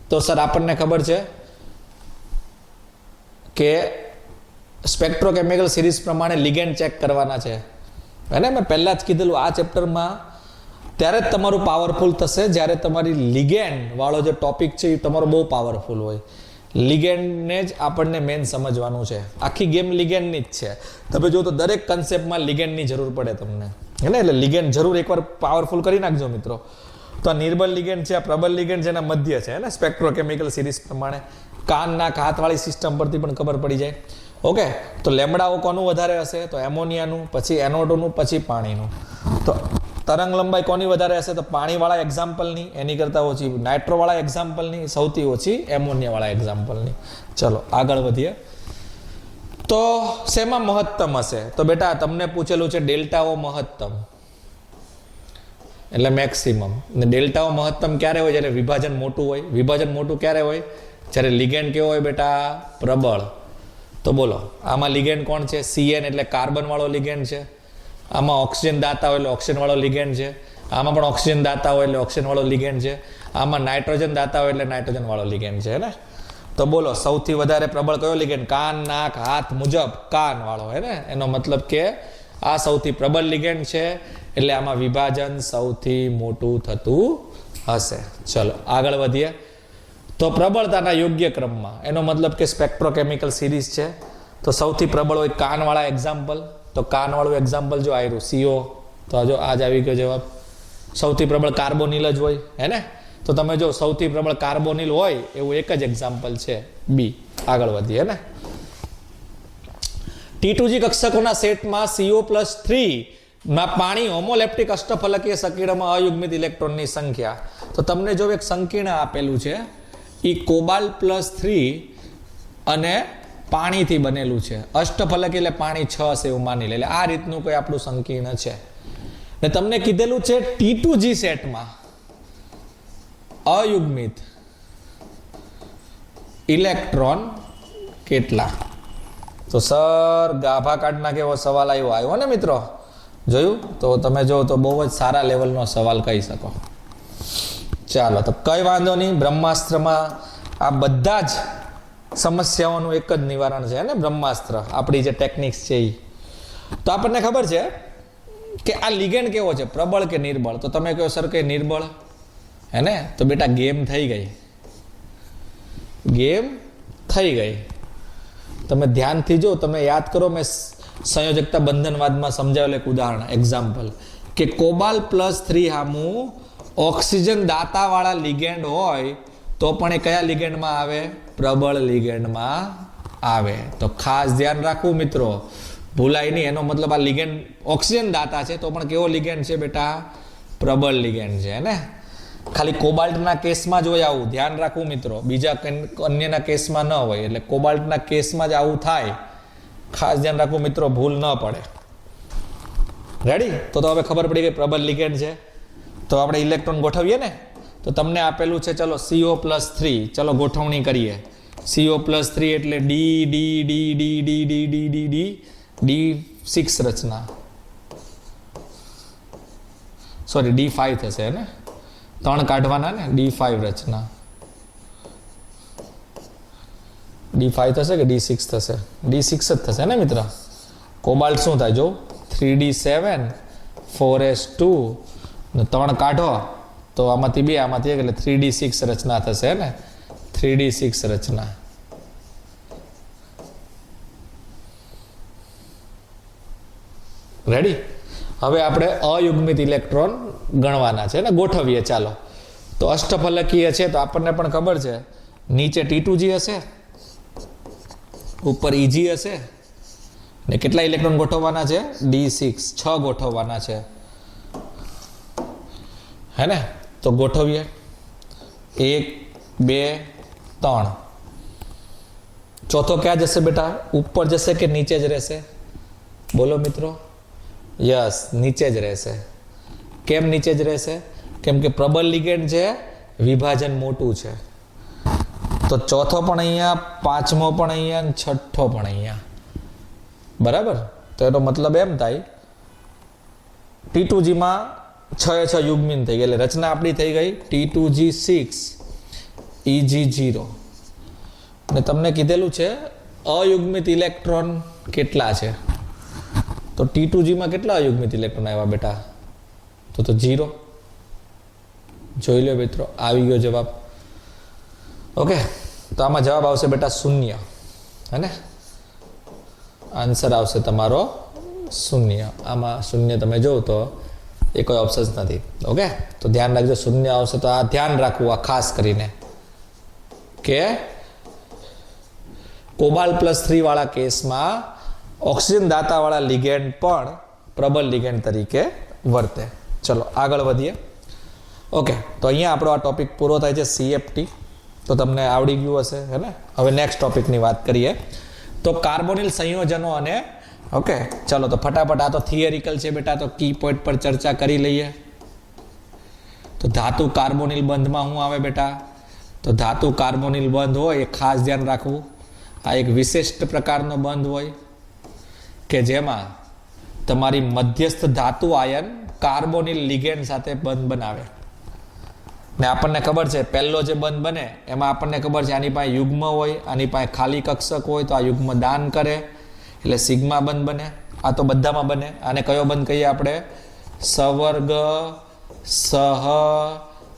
તો સર આપણને ખબર છે કે સ્પેક્ટ્રોકેમિકલ સિરીઝ પ્રમાણે લિગેન્ડ ચેક કરવાના છે, હે ને. મેં પહેલા જ કીધેલું આ ચેપ્ટરમાં ત્યારે જ તમારું પાવરફુલ થશે જ્યારે તમારી લિગેન્ડ વાળો જે ટોપિક છે એ તમારો બહુ પાવરફુલ હોય. લિગેન્ડને જ આપણને મેન સમજવાનું છે. આખી ગેમ લિગેન્ડની જ છે. તમે જો તો દરેક કન્સેપ્ટમાં લિગેન્ડની જરૂર પડે તમને, હે ને, એટલે લિગેન્ડ જરૂર એકવાર પાવરફુલ કરી નાખજો મિત્રો. તો આ નિર્બળ લિગેન્ડ છે, આ પ્રબળ લિગેન્ડ છે, એના મધ્ય છે ને સ્પેક્ટ્રોકેમિકલ સિરીઝ પ્રમાણે. કાન નાક હાથવાળી સિસ્ટમ પરથી પણ ખબર પડી જાય. ઓકે, તો લેમડાઓ કોનું વધારે હશે? તો એમોનિયાનું, પછી NO2નું, પછી પાણીનું. તો તરંગ લંબાઈ કોની વધારે હશે? તો પાણીવાળા એક્ઝામ્પલની, એની કરતાં ઓછી નાઇટ્રોવાળા એક્ઝામ્પલની, સૌથી ઓછી એમોનિયાવાળા એક્ઝામ્પલની. ચલો આગળ વધીએ. તો શેમાં મહત્તમ હશે? તો બેટા તમને પૂછેલું છે ડેલ્ટાઓ મહત્તમ એટલે મેક્સિમમ. ને ડેલ્ટાઓ મહત્તમ ક્યારે હોય? જ્યારે વિભાજન મોટું હોય. વિભાજન મોટું ક્યારે હોય? જ્યારે લિગેન્ડ કેવો હોય બેટા? પ્રબળ. તો બોલો આમાં લિગેન્ડ કોણ છે? CN એટલે કાર્બન વાળો લિગેન્ડ છે. આમાં ઓક્સિજન દાતા હોય એટલે ઓક્સિજન વાળો લિગેન્ડ છે. આમાં પણ ઓક્સિજન દાતા હોય એટલે ઓક્સિજન વાળો લિગેન્ડ છે. આમાં નાઇટ્રોજન દાતા હોય એટલે નાઇટ્રોજન વાળો લિગેન્ડ છે ને. તો બોલો સૌથી વધારે પ્રબળ કયો લિગેન્ડ? કાન નાક હાથ મુજબ કાન વાળો, હે ને. એનો મતલબ કે આ સૌથી પ્રબળ લિગેન્ડ છે, એટલે આમાં વિભાજન સૌથી મોટું થતું હશે. ચલો આગળ વધીએ. તો પ્રબળતાના યોગ્ય ક્રમમાં, એનો મતલબ કે સ્પેક્ટ્રોકેમિકલ સિરીઝ છે. તો સૌથી પ્રબળ હોય કાનવાળા એક્ઝામ્પલ. તો કાનવાળું એક્ઝામ્પલ જો આવ્યું CO, તો જો આજ આવી ગયો જવાબ. સૌથી પ્રબળ કાર્બોનિલ જ હોય, હે ને. તો તમે જો સૌથી પ્રબળ કાર્બોનિલ હોય એવું એક જ એક્ઝામ્પલ છે B. આગળ વધીએ ને. T2G કક્ષકોના સેટમાં CO+3 માં પાણી હોમોલેપ્ટિક અષ્ટફલકીય સકીર્ણમાં અયુગ્મિત ઇલેક્ટ્રોનની સંખ્યા. તો તમને જો એક સંકીર્ણ આપેલું છે, એ કોબાલ્ટ+3 અને પાણીથી બનેલું છે. અષ્ટફલકી એટલે પાણી 6 છે એવું માની લે. એટલે આ રીતનું કોઈ આપણું સંકીર્ણ છે. ને તમને કીધેલું છે T2G સેટમાં અયુગ્મિત ઇલેક્ટ્રોન કેટલા? તો સર ગાભા કાઢના કેવો સવાલ આવ્યો ને મિત્રો? જોયું? તો તમે જો તો બહુ જ સારા લેવલનો સવાલ કહી શકો. ચાલો તો કઈ વાંધો નહીં. બ્રહ્માસ્ત્રમાં આ બધા જ સમસ્યાઓનું એક જ નિવારણ છે ને બ્રહ્માસ્ત્ર, આપણી જે ટેકનિક્સ છે એ. તો આપણને ખબર છે કે આ લિગેન્ડ કેવો છે, પ્રબળ કે નિર્બળ? તો તમે કહો સર કે નિર્બળ, હે ને. તો બેટા ગેમ થઈ ગઈ, ગેમ થઈ ગઈ. તમે ધ્યાનથી જો, તમે યાદ કરો, મેં સંયોજકતા બંધનવાદમાં સમજાવેલું એક ઉદાહરણ, એક્ઝામ્પલ, કે કોબાલ્ટ+3 હામું ઓક્સિજન દાતાવાળા લિગેન્ડ હોય તો પણ એ કયા લિગેન્ડમાં આવે? પ્રબળ લિગેન્ડમાં આવે. તો ખાસ ધ્યાન રાખવું મિત્રો, ભૂલાય નહીં. એનો મતલબ આ લિગેન્ડ ઓક્સિજન દાતા છે તો પણ કેવો લિગેન્ડ છે બેટા? પ્રબળ લિગેન્ડ છે ને. ખાલી કોબાલ્ટના કેસમાં જ હોય આવું, ધ્યાન રાખવું મિત્રો, બીજા અન્યના કેસમાં ન હોય. એટલે કોબાલ્ટના કેસમાં જ આવું થાય, ખાસ ધ્યાન રાખવું મિત્રો, ભૂલ ન પડે. રેડી? તો હવે ખબર પડી ગઈ પ્રબળ લિગેન્ડ છે. તો આપણે ઇલેક્ટ્રોન ગોઠવીએ ને. તો તમને આપેલું છે, ચલો CO+3, ચલો ગોઠવણી કરીએ. CO+3 એટલે D6 રચના, સોરી D5 થશે ને, 3 કાઢવાના ને, D5 રચના. D5 થશે કે D6 થશે? D6 જ થશે ને મિત્ર. કોબાલ્ટ શું થાય જો? 3D7 4s2 ને 3 કાઢો તો આમાંથી 2 આમાંથી 1 એટલે 3D6 રચના થશે ને. 3D6 રચના. રેડી? હવે આપણે અયુગ્મિત ઇલેક્ટ્રોન ગણવાના છે ને, ગોઠવીએ. ચાલો તો અષ્ટફલકીય છે તો આપણને પણ ખબર છે, નીચે T2G હશે, ઉપર EG હશે, ને કેટલા ઇલેક્ટ્રોન ગોઠવવાના છે? D6, 6 ગોઠવવાના છે, હે ને. તો ગોઠવીએ. 1 2 3. ચોથો ક્યાં જશે બેટા? ઉપર જશે કે નીચે જ રહેશે? બોલો મિત્રો. યસ, નીચે જ રહેશે. કેમ નીચે જ રહેશે? કેમ કે પ્રબળ લિગેન્ડ છે, વિભાજન મોટું છે. તો ચોથો પણ અહીંયા, પાંચમો પણ અહીંયા, અને છઠ્ઠો પણ અહીંયા. બરાબર? તો એનો મતલબ એમ થાય T2Gમાં 6 યુગ્મિન થઈ ગઈ. એટલે રચના આપણી થઈ ગઈ T2G6 EG0. ને તમને કીધેલું છે અયુગ્મિત ઇલેક્ટ્રોન કેટલા છે? તો T2Gમાં કેટલા અયુગ્મિત ઇલેક્ટ્રોન આવ્યા બેટા? તો 0. જોઈ લો મિત્રો, આવી ગયો જવાબ. ઓકે, તો આમાં જવાબ આવશે બેટા 0, હે ને. આન્સર આવશે તમારો શૂન્ય. આમાં શૂન્ય તમે જોવો તો એ કોઈ ઓપ્શન નથી. ઓકે, તો ધ્યાન રાખજો, શૂન્ય આવશે તો આ ધ્યાન રાખવું, આ ખાસ કરીને કે કોબાલ્ટ +3 વાળા કેસમાં ઓક્સિજન દાતાવાળા લિગેન્ડ પણ પ્રબળ લિગેન્ડ તરીકે વર્તે. ચલો આગળ વધીએ. ઓકે, તો અહીંયા આપણો આ ટોપિક પૂરો થાય છે, CFT. તો તમને આવડી ગયું હશે, હે ને? હવે નેક્સ્ટ ટોપિકની વાત કરીએ તો કાર્બોનિલ સંયોજનો અને ઓકે, ચલો તો ફટાફટ, આ તો થિયરિકલ છે બેટા, તો કી પોઈન્ટ પર ચર્ચા કરી લઈએ. તો ધાતુ કાર્બોનિલ બંધમાં શું આવે બેટા? તો ધાતુ કાર્બોનિલ બંધ હોય એ ખાસ ધ્યાન રાખવું. આ એક વિશિષ્ટ પ્રકારનો બંધ હોય કે જેમાં તમારી મધ્યસ્થ ધાતુ આયન કાર્બોનિલ લિગેન્ડ સાથે બંધ બનાવે. ને આપણને ખબર છે પહેલો જે બંધ બને એમાં આપણને ખબર છે આની પાસે યુગ્મ હોય, આની પાસે ખાલી કક્ષક હોય, તો આ યુગ્મ દાન કરે એટલે સિગ્મા બંધ બને. આ તો બધામાં બને. આને કયો બંધ કહીએ આપણે? સવર્ગ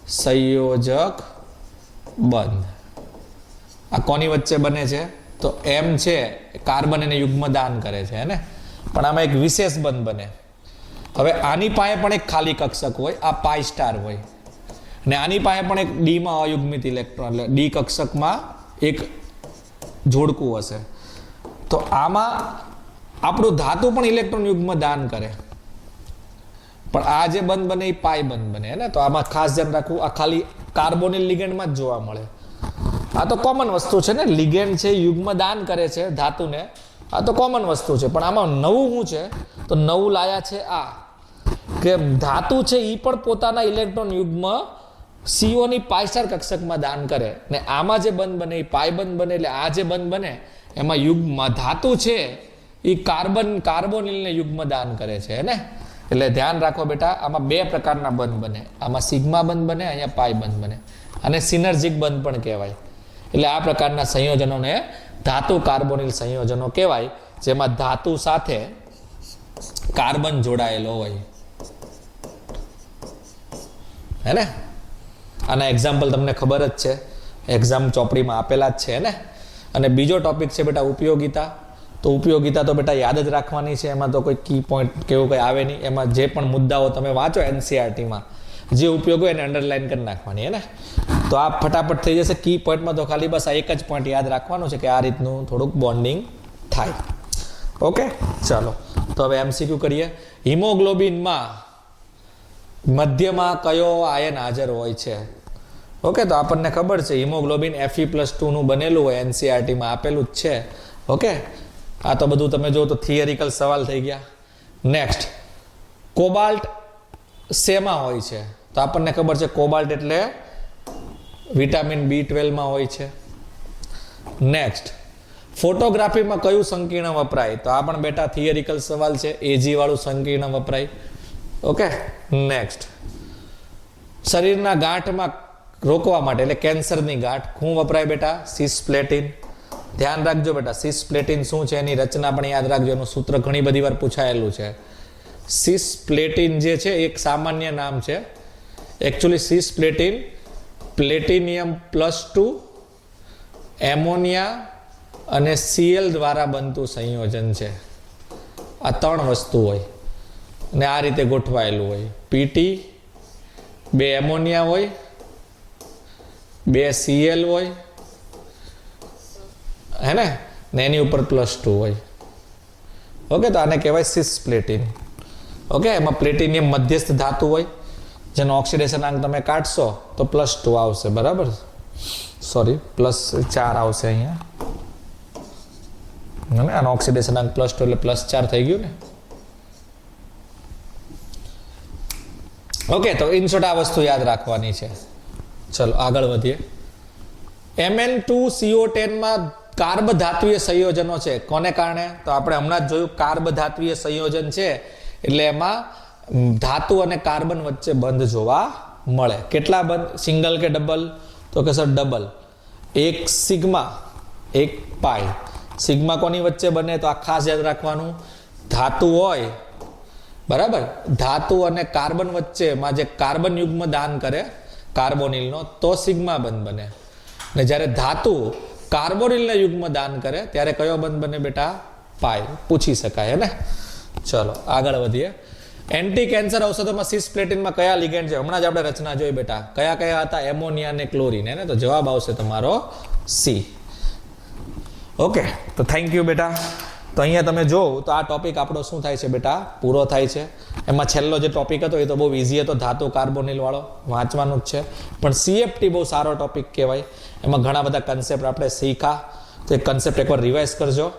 સહસંયોજક બંધ. આ કોની વચ્ચે બને છે? તો એમ છે કાર્બન એને યુગ્મ દાન કરે છે, હે ને? પણ આમાં એક વિશેષ બંધ બને. હવે આની પાસે પણ એક ખાલી કક્ષક હોય, આ પાઈ સ્ટાર હોય, ને આની પાસે પણ એક ડીમાં અયુગ્મિત ઇલેક્ટ્રોન, એટલે ડી કક્ષકમાં એક જોડકું હશે. તો આમાં આપણું ધાતુ પણ ઇલેક્ટ્રોન યુગ્મ દાન કરે, પણ આ જે બંધ બને એ પાઈ બંધ બને, હે ને? તો આમાં ખાસ ધ્યાન રાખવું, આ ખાલી કાર્બોનિલ લિગેન્ડમાં જ જોવા મળે. આ તો કોમન વસ્તુ છે ને, લિગેન્ડ છે યુગ્મ દાન કરે છે ધાતુને, આ તો કોમન વસ્તુ છે. પણ આમાં નવું શું છે? તો નવું લાયા છે આ કે ધાતુ છે એ પણ પોતાના ઇલેક્ટ્રોન યુગ્મ CO ની પાઈ સ્ટાર કક્ષકમાં દાન કરે, ને આમાં જે બંધ બને એ પાઈ બંધ બને. એટલે આ જે બંધ બને એમાં યુગ્મ ધાતુ છે એ કાર્બોનિલને યુગ્મ દાન કરે છે, હે ને? એટલે ધ્યાન રાખો બેટા, આમાં બે પ્રકારના બંધ બને. આમાં સિગ્મા બંધ બને, અહીંયા પાઈ બંધ બને. અને સિનર્જિક બંધ પણ કહેવાય. એટલે આ પ્રકારના સંયોજનોને ધાતુ કાર્બોનિલ સંયોજનો કહેવાય, જેમાં ધાતુ સાથે કાર્બન જોડાયેલો હોય, હે ને? આના એક્ઝામ્પલ તમને ખબર જ છે, એક્ઝામ ચોપડીમાં આપેલા જ છે, ને? અને બીજો ટોપિક છે બેટા ઉપયોગિતા. તો ઉપયોગિતા તો બેટા યાદ જ રાખવાની છે, એમાં તો કોઈ કી પોઈન્ટ કેવું કંઈ આવે નહીં. એમાં જે પણ મુદ્દાઓ તમે વાંચો NCERTમાં જે ઉપયોગ હોય એને અંડરલાઈન કરી નાખવાની, હે ને? તો આ ફટાફટ થઈ જશે. કી પોઈન્ટમાં તો ખાલી બસ આ એક જ પોઈન્ટ યાદ રાખવાનું છે કે આ રીતનું થોડુંક બોન્ડિંગ થાય. ઓકે, ચાલો તો હવે MCQ કરીએ. હિમોગ્લોબિનમાં મધ્યમાં કયો આયન હાજર હોય છે? ઓકે, તો આપણને ખબર છે હિમોગ્લોબિન Fe+2 નું બનેલું હોય, NCERTમાં આપેલું જ છે. ઓકે, આ તો બધું તમે જો તો થિયરિકલ સવાલ થઈ ગયા. નેક્સ્ટ, કોબાલ્ટ શેમાં હોય છે? તો આપણને ખબર છે કોબાલ્ટ એટલે વિટામિન B12 માં હોય છે. નેક્સ્ટ, ફોટોગ્રાફીમાં કયું સંકીર્ણ વપરાય? તો આ પણ બેટા થિયરિકલ સવાલ છે, Ag વાળું સંકીર્ણ વપરાય. ઓકે, નેક્સ્ટ, શરીરના ગાંઠમાં રોકવા માટે એટલે કેન્સરની ગાંઠ શું વપરાય બેટા? સિસ્પ્લેટિન. ધ્યાન રાખજો બેટા, સિસ્પ્લેટિન શું છે એની રચના પણ યાદ રાખજો, એનું સૂત્ર ઘણી બધી વાર પૂછાયેલું છે. સિસ્પ્લેટિન જે છે એક સામાન્ય નામ છે. એકચ્યુઅલી સિસ્પ્લેટિન પ્લેટિનિયમ+2 એમોનિયા અને Cl દ્વારા બનતું સંયોજન છે. આ ત્રણ વસ્તુ હોય ને આ રીતે ગોઠવાયેલું હોય. PT 2 એમોનિયા હોય, 2 Cl હોય, હે ને એની ઉપર +2 હોય. ઓકે, તો આને કહેવાય સિસ્પ્લેટિન. ઓકે, એમાં પ્લેટિનિયમ મધ્યસ્થ ધાતુ હોય જેનો ઓક્સિડેશન અંક તમે કાઢશો તો +2 આવશે, બરાબર? સોરી, +4 આવશે અહીંયા, આનો ઓક્સિડેશન અંક +2 એટલે +4 થઈ ગયું ને. ઓકે, તો ઇન શોર્ટ આ વસ્તુ યાદ રાખવાની છે. ચલો આગળ વધીએ. Mn2CO10 માં કાર્બ ધાત્વીય સંયોજનો છે. કોને કારણે? તો આપણે હમણાં જ જોયું કાર્બ ધાત્વીય સંયોજન છે એટલે એમાં ધાતુ અને કાર્બન વચ્ચે બંધ જોવા મળે. કેટલા બંધ? સિંગલ કે ડબલ? તો કે સર ડબલ. એક સિગ્મા, એક પાઈ. સિગ્મા કોની વચ્ચે બને? તો આ ખાસ યાદ રાખવાનું, ધાતુ હોય, બરાબર, ધાતુ અને કાર્બન વચ્ચેમાં જે કાર્બન યુગ્મ દાન કરે કાર્બોનિલનો તો સિગ્મા બંધ બને. ને જ્યારે ધાતુ કાર્બોનિલને યુગ્મ દાન કરે ત્યારે કયો બંધ બને બેટા? પાઈ. પૂછી શકાય, હે ને? ચલો આગળ વધીએ. એન્ટી કેન્સર ઔષધોમાં સિસ્પ્લેટિનમાં કયા લિગેન્ડ છે? હમણાં જ આપણે રચના જોઈ બેટા. કયા કયા હતા? એમોનિયા અને ક્લોરીન. એને તો જવાબ આવશે તમારો સી. ઓકે, તો થેન્ક યુ બેટા. તો અહીંયા તમે જોવો તો આ ટોપિક આપણો શું થાય છે બેટા? પૂરો થાય છે. એમાં છેલ્લો જે ટોપિક હતો એ તો બહુ ઇઝી હતો, ધાતુ કાર્બોનિલ વાળો, વાંચવાનું જ છે. પણ સીએફટી બહુ સારો ટોપિક કહેવાય. એમાં ઘણા બધા કન્સેપ્ટ આપણે શીખા. તો એ કન્સેપ્ટ એકવાર રિવાઇઝ કરજો.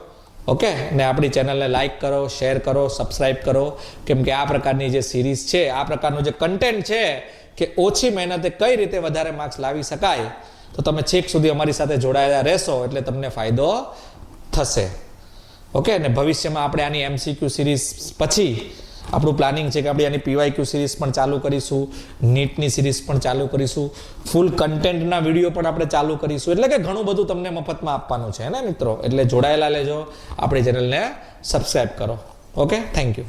ઓકે, ને આપણી ચેનલને લાઇક કરો, શેર કરો, સબસ્ક્રાઇબ કરો. કેમ કે આ પ્રકારની જે સિરીઝ છે, આ પ્રકારનું જે કન્ટેન્ટ છે કે ઓછી મહેનતે કઈ રીતે વધારે માર્ક્સ લાવી શકાય, તો તમે છેક સુધી અમારી સાથે જોડાયેલા રહેશો એટલે તમને ફાયદો થશે. ઓકે, ને ભવિષ્યમાં આપણે આની એમસીક્યુ સિરીઝ પછી આપણું પ્લાનિંગ છે કે આપણે આની પીવાયક્યુ સિરીઝ પણ ચાલુ કરીશું, નીટની સિરીઝ પણ ચાલુ કરીશું, ફૂલ કન્ટેન્ટના વિડીયો પણ આપણે ચાલુ કરીશું. એટલે કે ઘણું બધું તમને મફતમાં આપવાનું છે ને મિત્રો. એટલે જોડાયેલા લેજો, આપણી ચેનલને સબસ્ક્રાઈબ કરો. Okay, thank you.